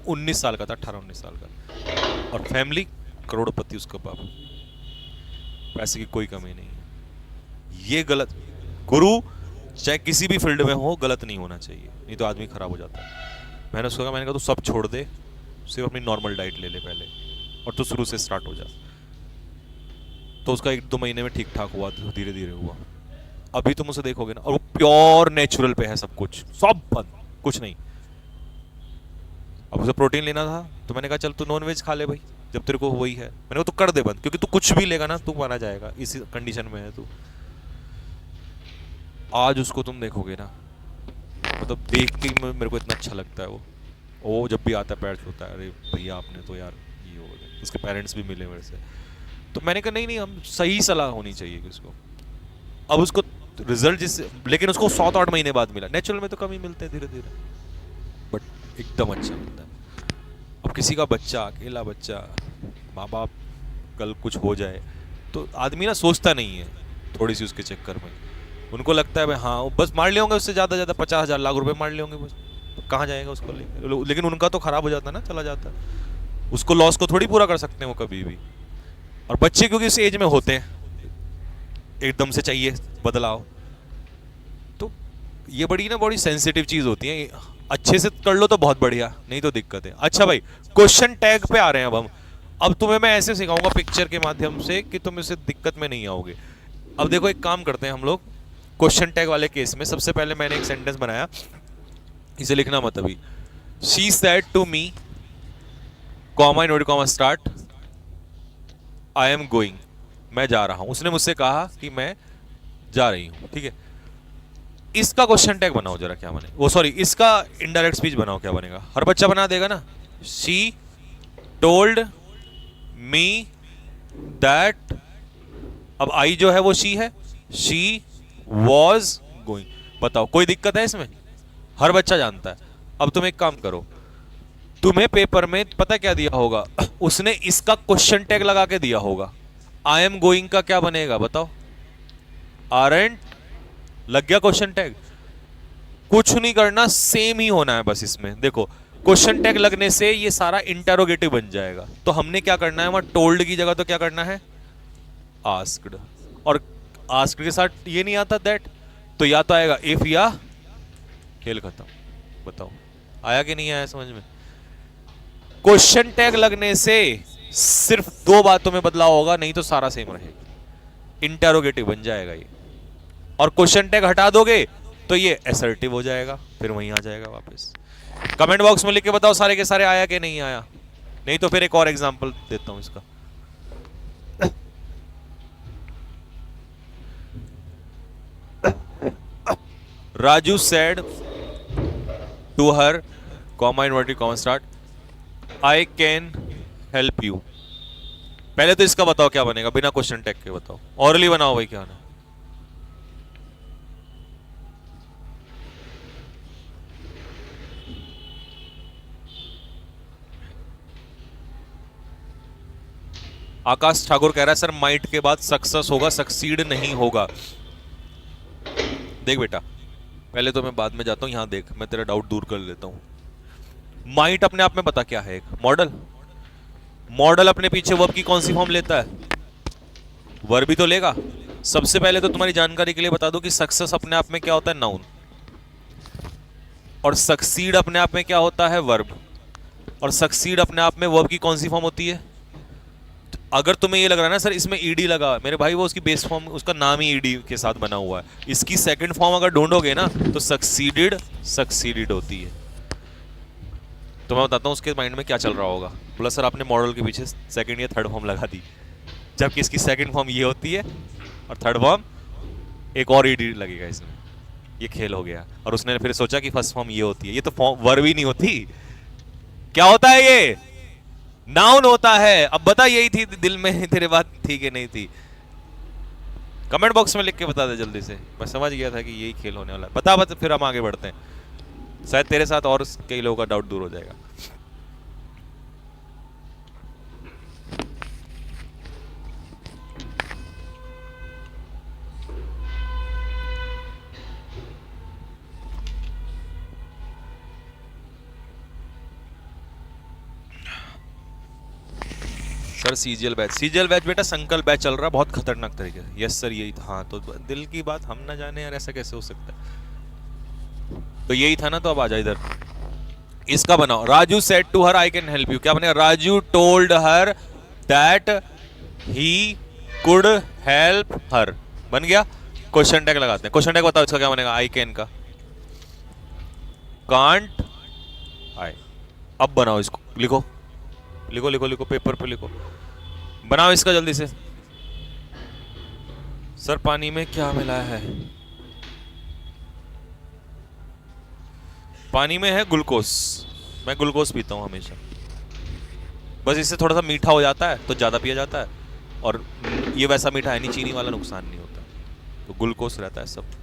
19 साल का था, 18-19 साल का, और फैमिली करोड़पति उसका बाप, पैसे की कोई कमी नहीं है। ये गलत, गुरु चाहे किसी भी फील्ड में हो गलत नहीं होना चाहिए, नहीं तो आदमी खराब हो जाता है। मैंने उसको कहा, मैंने कहा तू सब छोड़ दे, सिर्फ अपनी नॉर्मल डाइट ले ले पहले, और तू शुरू से स्टार्ट हो जा। तो उसका 1-2 महीने में ठीक ठाक हुआ, धीरे धीरे हुआ। अभी तुम उसे देखोगे ना, और वो प्योर नेचुरल पे है, सब कुछ, सब बंद, कुछ नहीं। अब उसे प्रोटीन लेना था तो मैंने कहा चल तू नॉन वेज खा ले भाई, जब तेरे को वही है। मैंने कहा तू कर दे बंद, क्योंकि तू कुछ भी लेगा ना तू मारा जाएगा, इसी कंडीशन में है तू। आज उसको तुम देखोगे ना, मतलब देख के मेरे को इतना अच्छा लगता है। वो जब भी आता है पैर छूता है, अरे भैया आपने तो यार ये हो गया। उसके पेरेंट्स भी मिले मेरे से, तो मैंने कहा नहीं हम सही सलाह होनी चाहिए किसको। अब उसको रिजल्ट लेकिन उसको 7-8 महीने बाद मिला। नेचुरल में तो कम ही मिलते हैं धीरे धीरे, बट एकदम अच्छा मिलता है। अब किसी का बच्चा, अकेला बच्चा, माँ बाप कल कुछ हो जाए तो आदमी ना सोचता नहीं है थोड़ी सी उसके चक्कर में। उनको लगता है भाई हाँ बस मार लिए होंगे, उससे ज़्यादा 50,000 लाख रुपए मार लिए होंगे बस, तो कहाँ जाएगा उसको लेकर। लेकिन उनका तो खराब हो जाता ना, चला जाता। उसको लॉस को थोड़ी पूरा कर सकते हैं वो कभी भी। और बच्चे क्योंकि इस एज में होते हैं, एकदम से चाहिए बदलाव, तो ये बड़ी सेंसिटिव चीज होती है। अच्छे से कर लो तो बहुत बढ़िया, नहीं तो दिक्कत है। अच्छा भाई, क्वेश्चन टैग पे आ रहे हैं अब हम। अब तुम्हें मैं ऐसे सिखाऊंगा पिक्चर के माध्यम से कि तुम इससे दिक्कत में नहीं आओगे। अब देखो एक काम करते हैं हम लोग, क्वेश्चन टैग वाले केस में सबसे पहले मैंने एक सेंटेंस बनाया, इसे लिखना मत अभी। She said to me, comma inverted comma start, I am going, मैं जा रहा हूं। उसने मुझसे कहा कि मैं जा रही हूं, ठीक है। इसका क्वेश्चन टैग बनाओ जरा, क्या बने वो, सॉरी इसका इनडायरेक्ट स्पीच बनाओ, क्या बनेगा? हर बच्चा बना देगा ना। शी टोल्ड मी दैट, अब आई जो है वो शी है, शी वॉज गोइंग। बताओ कोई दिक्कत है इसमें? हर बच्चा जानता है। अब तुम एक काम करो, तुम्हें पेपर में पता क्या दिया होगा, उसने इसका क्वेश्चन टैग लगा के दिया होगा। आई एम गोइंग का क्या बनेगा बताओ? आरंट, लग गया क्वेश्चन टैग। कुछ नहीं करना, सेम ही होना है बस। इसमें देखो क्वेश्चन टैग लगने से ये सारा इंटेरोगेटिव बन जाएगा। तो हमने क्या करना है, वहां टोल्ड की जगह तो क्या करना है, आस्क्ड। और आस्क्ड के साथ ये नहीं आता दैट, तो या तो आएगा इफ या खेल खत्म। बताओ आया कि नहीं आया समझ में? क्वेश्चन टैग लगने से सिर्फ दो बातों में बदलाव होगा, नहीं तो सारा सेम रहेगा, इंटेरोगेटिव बन जाएगा ये। और क्वेश्चन टैग हटा दोगे तो ये असर्टिव हो जाएगा, फिर वहीं आ जाएगा वापस। कमेंट बॉक्स में लिख के बताओ सारे के सारे आया कि नहीं आया। नहीं तो फिर एक और एग्जांपल देता हूं इसका। Raju said to her, comma inverted comma start, I can help you. पहले तो इसका बताओ क्या बनेगा, बिना क्वेश्चन टैग के बताओ। ऑरली बनाओ भाई, क्या ना। आकाश ठाकुर कह रहा है सर माइट के बाद सक्सेस होगा, सक्सीड नहीं होगा। देख बेटा, पहले तो मैं बाद में जाता हूं, यहां देख, मैं तेरा डाउट दूर कर लेता हूं। माइट अपने आप में पता क्या है, एक मॉडल। मॉडल अपने पीछे वर्ब की कौन सी फॉर्म लेता है? वर्ब ही तो लेगा। सबसे पहले तो तुम्हारी जानकारी के लिए बता दो कि सक्सेस अपने आप में क्या होता है, नाउन। और सक्सीड अपने आप में क्या होता है, वर्ब। और सक्सीड अपने आप में वर्ब की कौन सी फॉर्म होती है? अगर तुम्हें ये लग रहा है ना सर इसमें ईडी लगा, मेरे भाई वो उसकी बेस फॉर्म, उसका नाम ही ईडी के साथ बना हुआ है। इसकी सेकंड फॉर्म अगर ढूंढोगे ना तो सक्सीडेड, सक्सीडेड होती है। तो मैं बताता हूँ उसके माइंड में क्या चल रहा होगा। बोला सर आपने मॉडल के पीछे सेकंड या थर्ड फॉर्म लगा दी, जबकि इसकी सेकंड फॉर्म ये होती है और थर्ड फॉर्म एक और ईडी लगेगा इसमें। ये खेल हो गया। और उसने फिर सोचा कि फर्स्ट फॉर्म ये होती है। ये तो फॉर्म वर्ब ही नहीं होती, क्या होता है ये, नाउन होता है। अब बता यही थी दिल में तेरे बात थी कि नहीं थी? कमेंट बॉक्स में लिख के बता दे जल्दी से। मैं समझ गया था कि यही खेल होने वाला है। बता फिर हम आगे बढ़ते हैं, शायद तेरे साथ और कई लोगों का डाउट दूर हो जाएगा। सर सीजीएल बैच बेटा संकल्प बैच चल रहा है बहुत खतरनाक तरीके से। यस सर यही था। हाँ तो दिल की बात हम ना जाने यार, ऐसा कैसे हो सकता है? तो यही था ना, तो अब आ जा इधर। इसका बनाओ, Raju said to her I can help you. क्या बनेगा? Raju told her that he could help her. बन गया। क्वेश्चन टैग लगाते हैं। क्वेश्चन टैग बताओ इसका क्या बनेगा? आई कैन का कांट आई। अब बनाओ इसको, लिखो लिखो लिखो लिखो, पेपर पे लिखो, बनाओ इसका जल्दी से। सर पानी में क्या मिला है? पानी में है ग्लूकोज। मैं ग्लूकोज पीता हूं हमेशा, बस इससे थोड़ा सा मीठा हो जाता है तो ज्यादा पिया जाता है, और ये वैसा मीठा है नहीं, चीनी वाला, नुकसान नहीं होता, तो ग्लूकोज रहता है सब।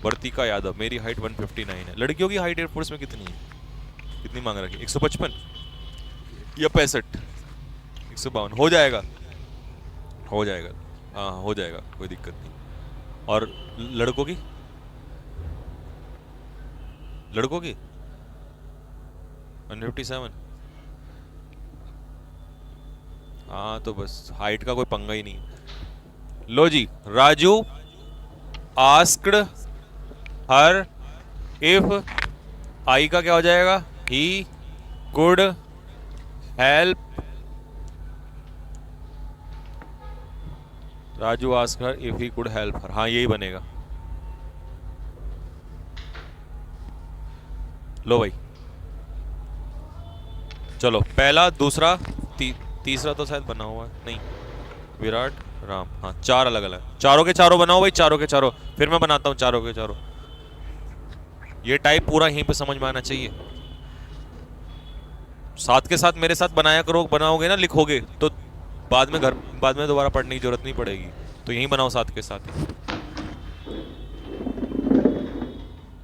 वर्तिका यादव, मेरी हाइट 159 है। लड़कियों की हाइट एयरफोर्स में कितनी है? कितनी मांग रखी? 155 या 65? 152 हो जाएगा, हो जाएगा। हाँ हो जाएगा, कोई दिक्कत नहीं। और लड़कों की? लड़कों की 157। हाँ तो बस हाइट का कोई पंगा ही नहीं। लो जी, Raju asked her if I का क्या हो जाएगा, he could help Raju ask her if he could help her, हाँ यही बनेगा। लो भाई चलो, पहला दूसरा तीसरा तो शायद बना हुआ है, नहीं विराट राम, हाँ 4 अलग अलग, चारों के चारों बनाओ भाई, चारों के चारों, फिर मैं बनाता हूँ चारों के चारों। ये टाइप पूरा यहीं पे समझ में आना चाहिए। साथ के साथ मेरे साथ बनाया करो, बनाओगे ना लिखोगे तो बाद में दोबारा पढ़ने की जरूरत नहीं पड़ेगी, तो यहीं बनाओ साथ के साथ।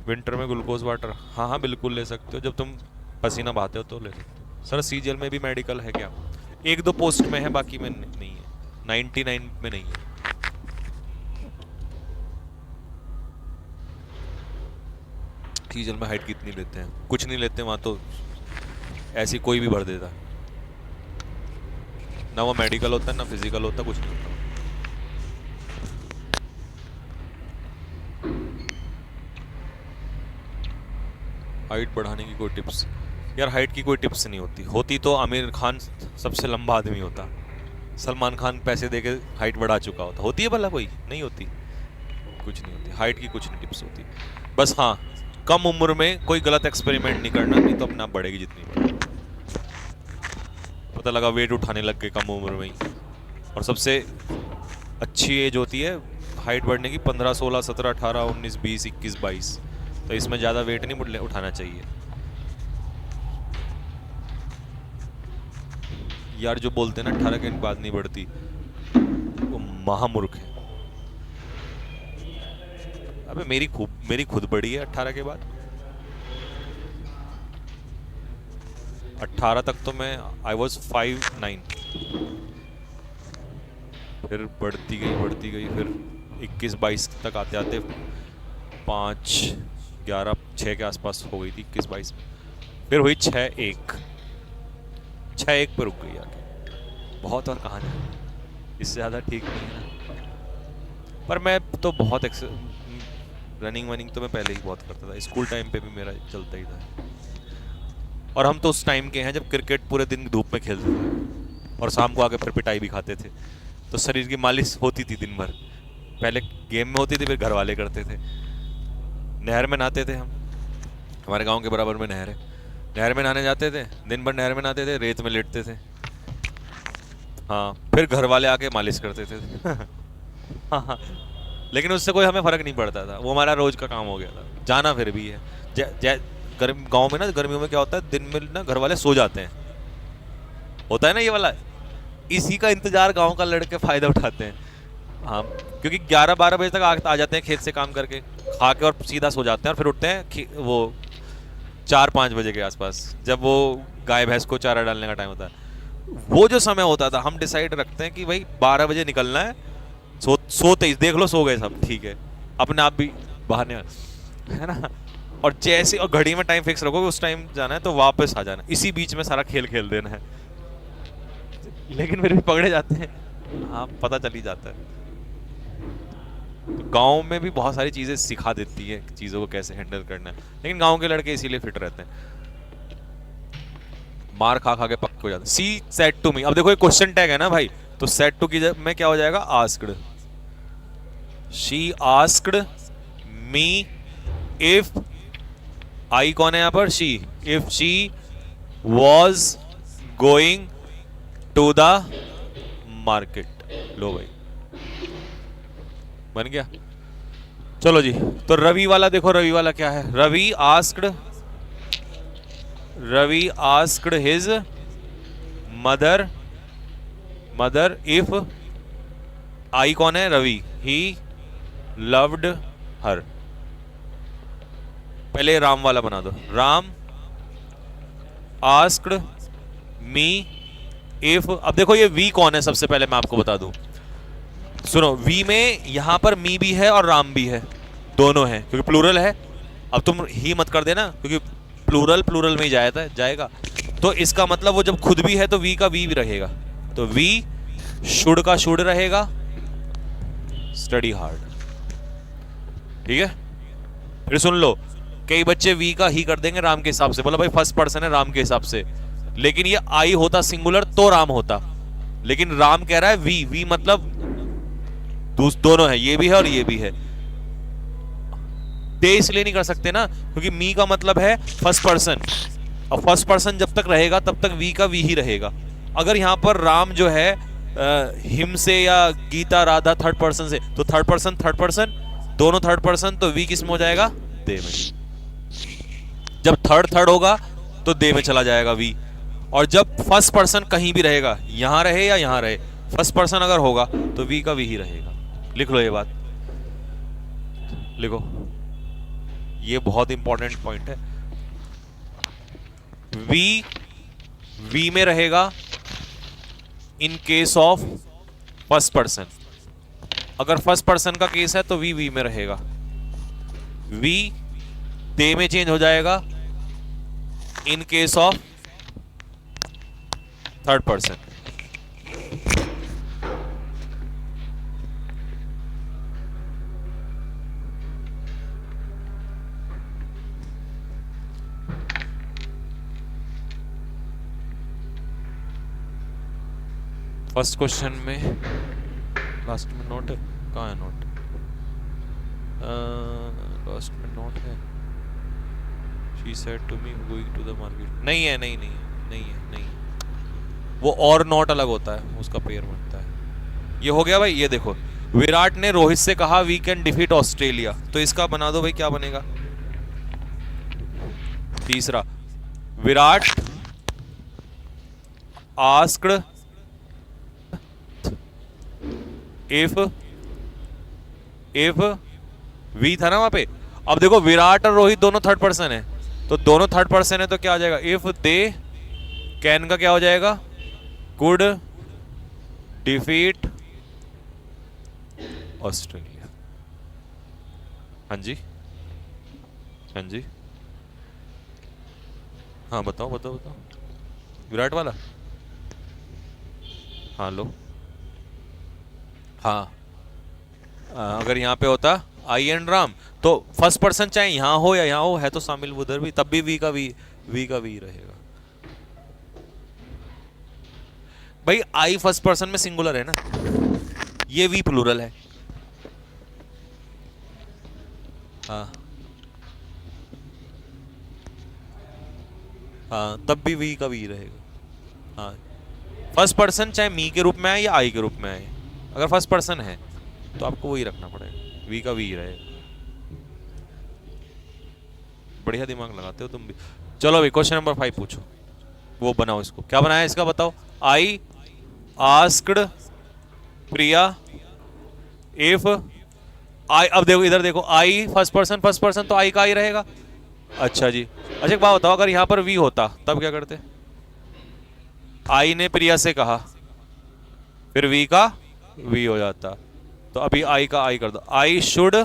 विंटर में ग्लूकोज वाटर, हाँ हाँ बिल्कुल ले सकते हो, जब तुम पसीना बहाते हो तो ले सकते हो। सर सीजीएल में भी मेडिकल है क्या? 1-2 पोस्ट में है, बाकी में नहीं है, 99 में नहीं है। सीजीएल में हाइट कितनी लेते हैं? कुछ नहीं लेते वहां तो, ऐसी कोई भी भर देता, ना वो मेडिकल होता है ना फिजिकल होता, कुछ नहीं होता। हाइट बढ़ाने की कोई टिप्स? यार हाइट की कोई टिप्स नहीं होती, होती तो आमिर खान सबसे लंबा आदमी होता, सलमान खान पैसे देके हाइट बढ़ा चुका होता। होती है भला कोई? नहीं होती, कुछ नहीं होती, हाइट की कुछ नहीं टिप्स होती। बस हाँ, कम उम्र में कोई गलत एक्सपेरिमेंट नहीं करना, नहीं तो अपने आप बढ़ेगी जितनी बढ़े। पता लगा वेट उठाने लग गए कम उम्र में ही, और सबसे अच्छी एज होती है हाइट बढ़ने की 15, 16, 17, 18, 19, 20, 21, 22, तो इसमें ज़्यादा वेट नहीं उठाना चाहिए। यार जो बोलते हैं ना 18 के बाद नहीं बढ़ती, वो महामूर्ख है। अबे मेरी खुद बढ़ी है 18 के बाद। 18 तक तो मैं आई वॉज 5'9", फिर बढ़ती गई, फिर 21-22 तक आते आते 5, 11, 6 के आसपास हो गई थी 21-22 में, फिर हुई 6'1", 6'1" पे रुक गई आके। बहुत और कहाँ जाए, इससे ज़्यादा ठीक नहीं है ना। पर मैं तो बहुत रनिंग वनिंग तो मैं पहले ही बहुत करता था, स्कूल टाइम पे भी मेरा चलता ही था। और हम तो उस टाइम के हैं जब क्रिकेट पूरे दिन धूप में खेलते थे और शाम को आके फिर पिटाई भी खाते थे, तो शरीर की मालिश होती थी दिन भर। पहले गेम में होती थी, फिर घर वाले करते थे। नहर में नहाते थे हम, हमारे गांव के बराबर में नहर है, नहर में नहाने जाते थे, दिन भर नहर में नहाते थे, रेत में लेटते थे। हाँ, फिर घर वाले आके मालिश करते थे। हाँ, लेकिन उससे कोई हमें फर्क नहीं पड़ता था, वो हमारा रोज का काम हो गया था, जाना फिर भी है। गांव में ना गर्मियों में क्या होता है, दिन में ना घर वाले सो जाते हैं, होता है ना ये वाला, इसी का इंतजार गांव का लड़के फायदा उठाते हैं। हाँ, क्योंकि 11-12 बजे तक आ जाते हैं खेत से काम करके, खा के और सीधा सो जाते हैं, और फिर उठते हैं वो 4-5 बजे के आसपास, जब वो गाय भैंस को चारा डालने का टाइम होता है। वो जो समय होता था, हम डिसाइड रखते हैं कि भाई 12 बजे निकलना है, सोते ही देख लो सो गए सब, ठीक है, अपने आप भी बाहर नहीं, है ना। और जैसे और घड़ी में टाइम फिक्स रखोगे, उस टाइम जाना है तो वापस आ जाना, इसी बीच में सारा खेल खेल देना है। लेकिन फिर भी पकड़े जाते हैं, हाँ पता चल ही जाता है। तो गांव में भी बहुत सारी चीजें सिखा देती है, चीजों को कैसे हैंडल करना है, लेकिन गांव के लड़के इसीलिए फिट रहते हैं, मार खा खा के पक्के हो जाते हैं। सी सेड टू मी, अब देखो एक क्वेश्चन टैग है ना भाई, तो सेड टू की में क्या हो जाएगा, asked. She asked me if, I कौन है यहां पर, she, if she was going to the market. लो भाई बन गया। चलो जी, तो रवि वाला देखो, रवि वाला क्या है, Ravi asked his mother if, I कौन है, रवि, ही लव्ड हर। पहले राम वाला बना दो, राम आस्क्ड मी इफ। अब देखो ये वी कौन है, सबसे पहले मैं आपको बता दूं, सुनो, वी में यहां पर मी भी है और राम भी है, दोनों है, क्योंकि प्लूरल है। अब तुम ही मत कर देना, क्योंकि प्लूरल में ही जाएगा, तो इसका मतलब वो जब खुद भी है तो वी का वी भी रहेगा, तो वी शुड का शुड रहेगा, स्टडी हार्ड। ठीक है, फिर सुन लो, कई बच्चे वी का ही कर देंगे राम के हिसाब से, बोला भाई फर्स्ट पर्सन है राम के हिसाब से, लेकिन ये आई होता सिंगुलर तो राम होता, लेकिन राम कह रहा है वी, वी मतलब दोनों है, ये भी है और ये भी है। दे इसलिए नहीं कर सकते ना क्योंकि मी का मतलब है फर्स्ट पर्सन, और फर्स्ट पर्सन जब तक रहेगा तब तक वी का वी ही रहेगा। अगर यहां पर राम जो है हिम से या गीता राधा थर्ड पर्सन से, तो थर्ड पर्सन दोनों थर्ड पर्सन, तो वी किस में हो जाएगा, दे में। जब थर्ड होगा तो दे में चला जाएगा वी, और जब फर्स्ट पर्सन कहीं भी रहेगा, यहां रहे या यहां रहे, फर्स्ट पर्सन अगर होगा तो वी का वी ही रहेगा। लिख लो ये बात, लिखो, ये बहुत इंपॉर्टेंट पॉइंट है। वी में रहेगा इन केस ऑफ फर्स्ट पर्सन, अगर फर्स्ट पर्सन का केस है तो वी में रहेगा, वी दे में चेंज हो जाएगा in case of third person. First question में लास्ट में नोट है, कहाँ है नोट, लास्ट में नोट है, she said to me going to the market, नहीं है, नहीं है, वो और नोट अलग होता है, उसका पेयर बनता है। ये हो गया भाई, ये देखो, विराट ने रोहित से कहा वी कैन डिफीट ऑस्ट्रेलिया, तो इसका बना दो भाई, क्या बनेगा, तीसरा, विराट आस्क्ड इफ वी था ना वहां पे। अब देखो विराट और रोहित दोनों थर्ड पर्सन है, तो दोनों थर्ड पर्सन है तो क्या आ जाएगा, इफ दे कैन का क्या हो जाएगा, कुड डिफीट ऑस्ट्रेलिया। हाँ जी, हाँ जी, हाँ बताओ, विराट वाला, हाँ लो, हाँ अगर यहाँ पे होता आई एंड राम, तो फर्स्ट पर्सन चाहे यहां हो या यहां हो, है तो शामिल उधर भी, तब भी वी का वी रहेगा भाई। आई फर्स्ट पर्सन में सिंगुलर है ना, ये वी प्लूरल है, हाँ तब भी वी का वी रहेगा। हाँ फर्स्ट पर्सन चाहे मी के रूप में आए या आई के रूप में आए, अगर फर्स्ट पर्सन है तो आपको वही रखना पड़ेगा, वी का वी रहेगा। बढ़िया दिमाग लगाते हो तुम भी। चलो अभी क्वेश्चन नंबर 5 पूछो, वो बनाओ, इसको क्या बनाया इसका बताओ। I asked Priya if I, अब देखो इधर देखो, आई फर्स्ट पर्सन तो आई का आई रहेगा। अच्छा जी, अच्छा एक बात बताओ, अगर यहां पर वी होता तब क्या करते, आई ने प्रिया से कहा, फिर वी का वी हो जाता, तो अभी आई का आई कर दो, I should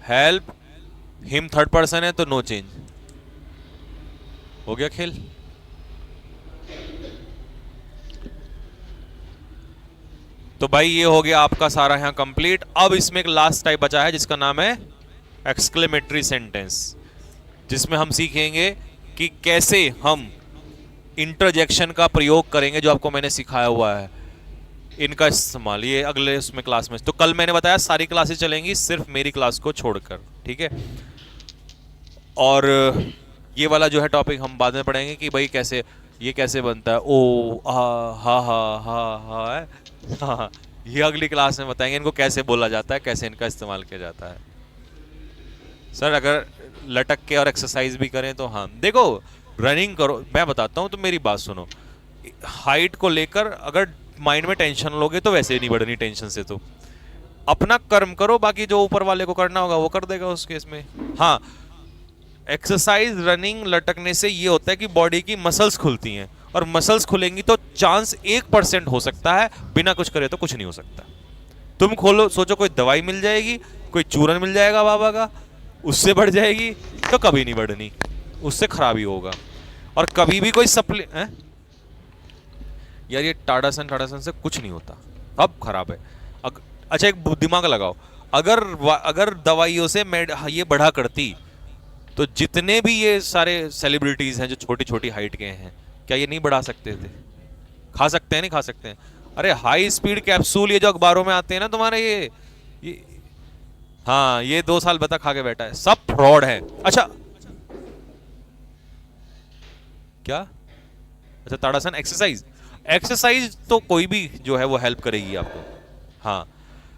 help him, third person है तो नो चेंज, हो गया खेल। तो भाई ये हो गया आपका सारा यहां कंप्लीट। अब इसमें एक लास्ट टाइप बचा है जिसका नाम है एक्सक्लेमेटरी सेंटेंस, जिसमें हम सीखेंगे कि कैसे हम इंटरजेक्शन का प्रयोग करेंगे, जो आपको मैंने सिखाया हुआ है इनका इस्तेमाल, ये अगले उसमें क्लास में। तो कल मैंने बताया सारी क्लासेस चलेंगी सिर्फ मेरी क्लास को छोड़कर, ठीक है। और ये वाला जो है टॉपिक हम बाद में पढ़ेंगे कि भाई कैसे ये कैसे बनता है, ओ हा हा हा हा है, हाँ ये अगली क्लास में बताएंगे इनको कैसे बोला जाता है, कैसे इनका इस्तेमाल किया जाता है। सर अगर लटक के और एक्सरसाइज भी करें तो हाँ, देखो रनिंग करो, मैं बताता हूँ तो मेरी बात सुनो, हाइट को लेकर अगर माइंड में टेंशन लोगे तो वैसे ही नहीं बढ़नी टेंशन से, तो अपना कर्म करो, बाकी जो ऊपर वाले को करना होगा वो कर देगा उस केस में। हाँ एक्सरसाइज रनिंग लटकने से ये होता है कि बॉडी की मसल्स खुलती हैं, और मसल्स खुलेंगी तो चांस 1% हो सकता है, बिना कुछ करे तो कुछ नहीं हो सकता। तुम खोलो सोचो कोई दवाई मिल जाएगी, कोई चूरन मिल जाएगा बाबा का, उससे बढ़ जाएगी, तो कभी नहीं बढ़नी, उससे खराबी होगा। और कभी भी कोई यार ये टाडासन से कुछ नहीं होता, अब खराब है। अच्छा एक दिमाग लगाओ, अगर दवाइयों से ये बढ़ा करती तो जितने भी ये सारे सेलिब्रिटीज हैं जो छोटी छोटी हाइट के हैं, क्या ये नहीं बढ़ा सकते थे? खा सकते हैं, नहीं खा सकते हैं? अरे हाई स्पीड कैप्सूल ये जो अखबारों में आते हैं ना तुम्हारे, ये हाँ, ये 2 साल बता खा के बैठा है, सब फ्रॉड है। अच्छा क्या? अच्छा ताड़ासन, एक्सरसाइज तो कोई भी जो है वो हेल्प करेगी आपको। हाँ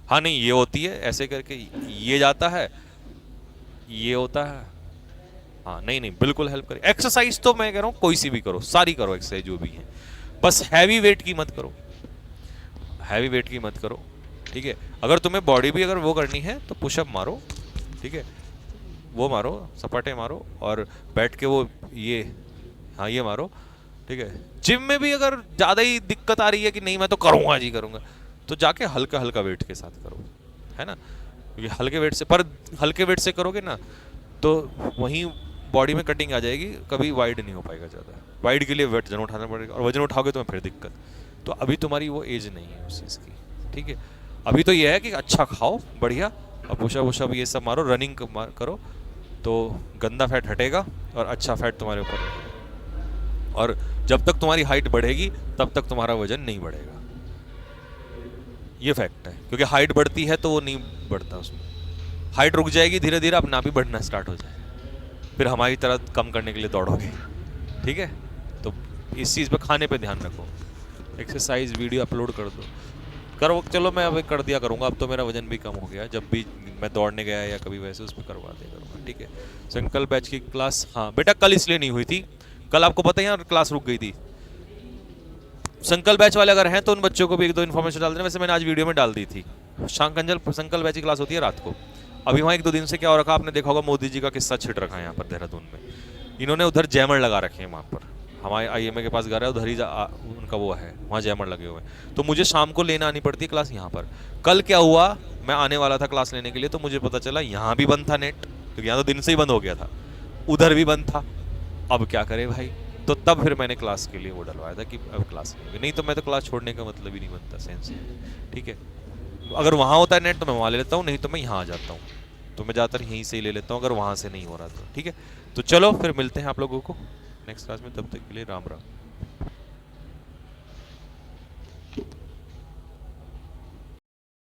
हाँ, नहीं ये होती है ऐसे करके, ये जाता है, ये होता है। हाँ नहीं नहीं, बिल्कुल हेल्प करे। एक्सरसाइज तो मैं कह रहा हूँ कोई सी भी करो, सारी करो एक्सरसाइज जो भी है, बस हैवी वेट की मत करो, हैवी वेट की मत करो, ठीक है? अगर तुम्हें बॉडी भी अगर वो करनी है तो पुशअप मारो, ठीक है? वो मारो, सपाटे मारो, और बैठ के वो ये, हाँ ये मारो, ठीक है? जिम में भी अगर ज़्यादा ही दिक्कत आ रही है कि नहीं मैं तो करूँगा जी करूँगा, तो जाके हल्का हल्का वेट के साथ करो, है ना? क्योंकि हल्के वेट से, पर हल्के वेट से करोगे ना तो वहीं बॉडी में कटिंग आ जाएगी, कभी वाइड नहीं हो पाएगा ज़्यादा। वाइड के लिए वजन उठाना पड़ेगा, और वजन उठाओगे तो फिर दिक्कत। तो अभी तुम्हारी वो एज नहीं है उस चीज़ की, ठीक है? अभी तो ये है कि अच्छा खाओ बढ़िया, और पुशअप वुशअप ये सब मारो, रनिंग करो, तो गंदा फैट हटेगा और अच्छा फैट तुम्हारे ऊपर रहेगा। और जब तक तुम्हारी हाइट बढ़ेगी तब तक तुम्हारा वजन नहीं बढ़ेगा, ये फैक्ट है। क्योंकि हाइट बढ़ती है तो वो नहीं बढ़ता, उसमें हाइट रुक जाएगी, धीरे धीरे अपने आप ही बढ़ना स्टार्ट हो जाएगा, फिर हमारी तरह कम करने के लिए दौड़ोगे, ठीक है? तो इस चीज़ पे, खाने पे ध्यान रखो, एक्सरसाइज वीडियो अपलोड कर दो, करो। चलो मैं अब कर दिया करूँगा, अब तो मेरा वजन भी कम हो गया, जब भी मैं दौड़ने गया या कभी वैसे उस पर करवा दिया करूँगा, ठीक है? संकल्प बैच की क्लास, हाँ बेटा कल इसलिए नहीं हुई थी, कल आपको पता है यार क्लास रुक गई थी। संकल्प बैच वाले अगर हैं तो उन बच्चों को भी 1-2 इन्फॉर्मेशन डाल देना, वैसे मैंने आज वीडियो में डाल दी थी। संकल्प बैच की क्लास होती है रात को। अभी वहाँ 1-2 दिन से क्या हो रखा, आपने देखा होगा मोदी जी का किस्सा छिट रखा है यहाँ पर देहरादून में, इन्होंने उधर जैमर लगा रखे हैं वहाँ पर, हमारे IMA के पास घर है उधर ही उनका वो है, वहाँ जैमर लगे हुए हैं, तो मुझे शाम को लेने आनी पड़ती है क्लास यहाँ पर। कल क्या हुआ, मैं आने वाला था क्लास लेने के लिए, तो मुझे पता चला यहाँ भी बंद था नेट, क्योंकि यहाँ तो दिन से ही बंद हो गया था, उधर भी बंद था। अब क्या करे भाई, तो तब फिर मैंने क्लास के लिए वो डलवाया था कि अब क्लास नहीं तो मैं तो क्लास छोड़ने का मतलब ही नहीं बनता सेंस, ठीक है? अगर वहाँ होता है नेट तो मैं वहाँ ले लेता हूँ, नहीं तो मैं यहाँ आ जाता हूँ, तो मैं ज़्यादातर यहीं से ही ले लेता हूँ अगर वहाँ से नहीं हो रहा तो, ठीक है? तो चलो फिर मिलते हैं आप लोगों को नेक्स्ट क्लास में, तब तक के लिए राम राम।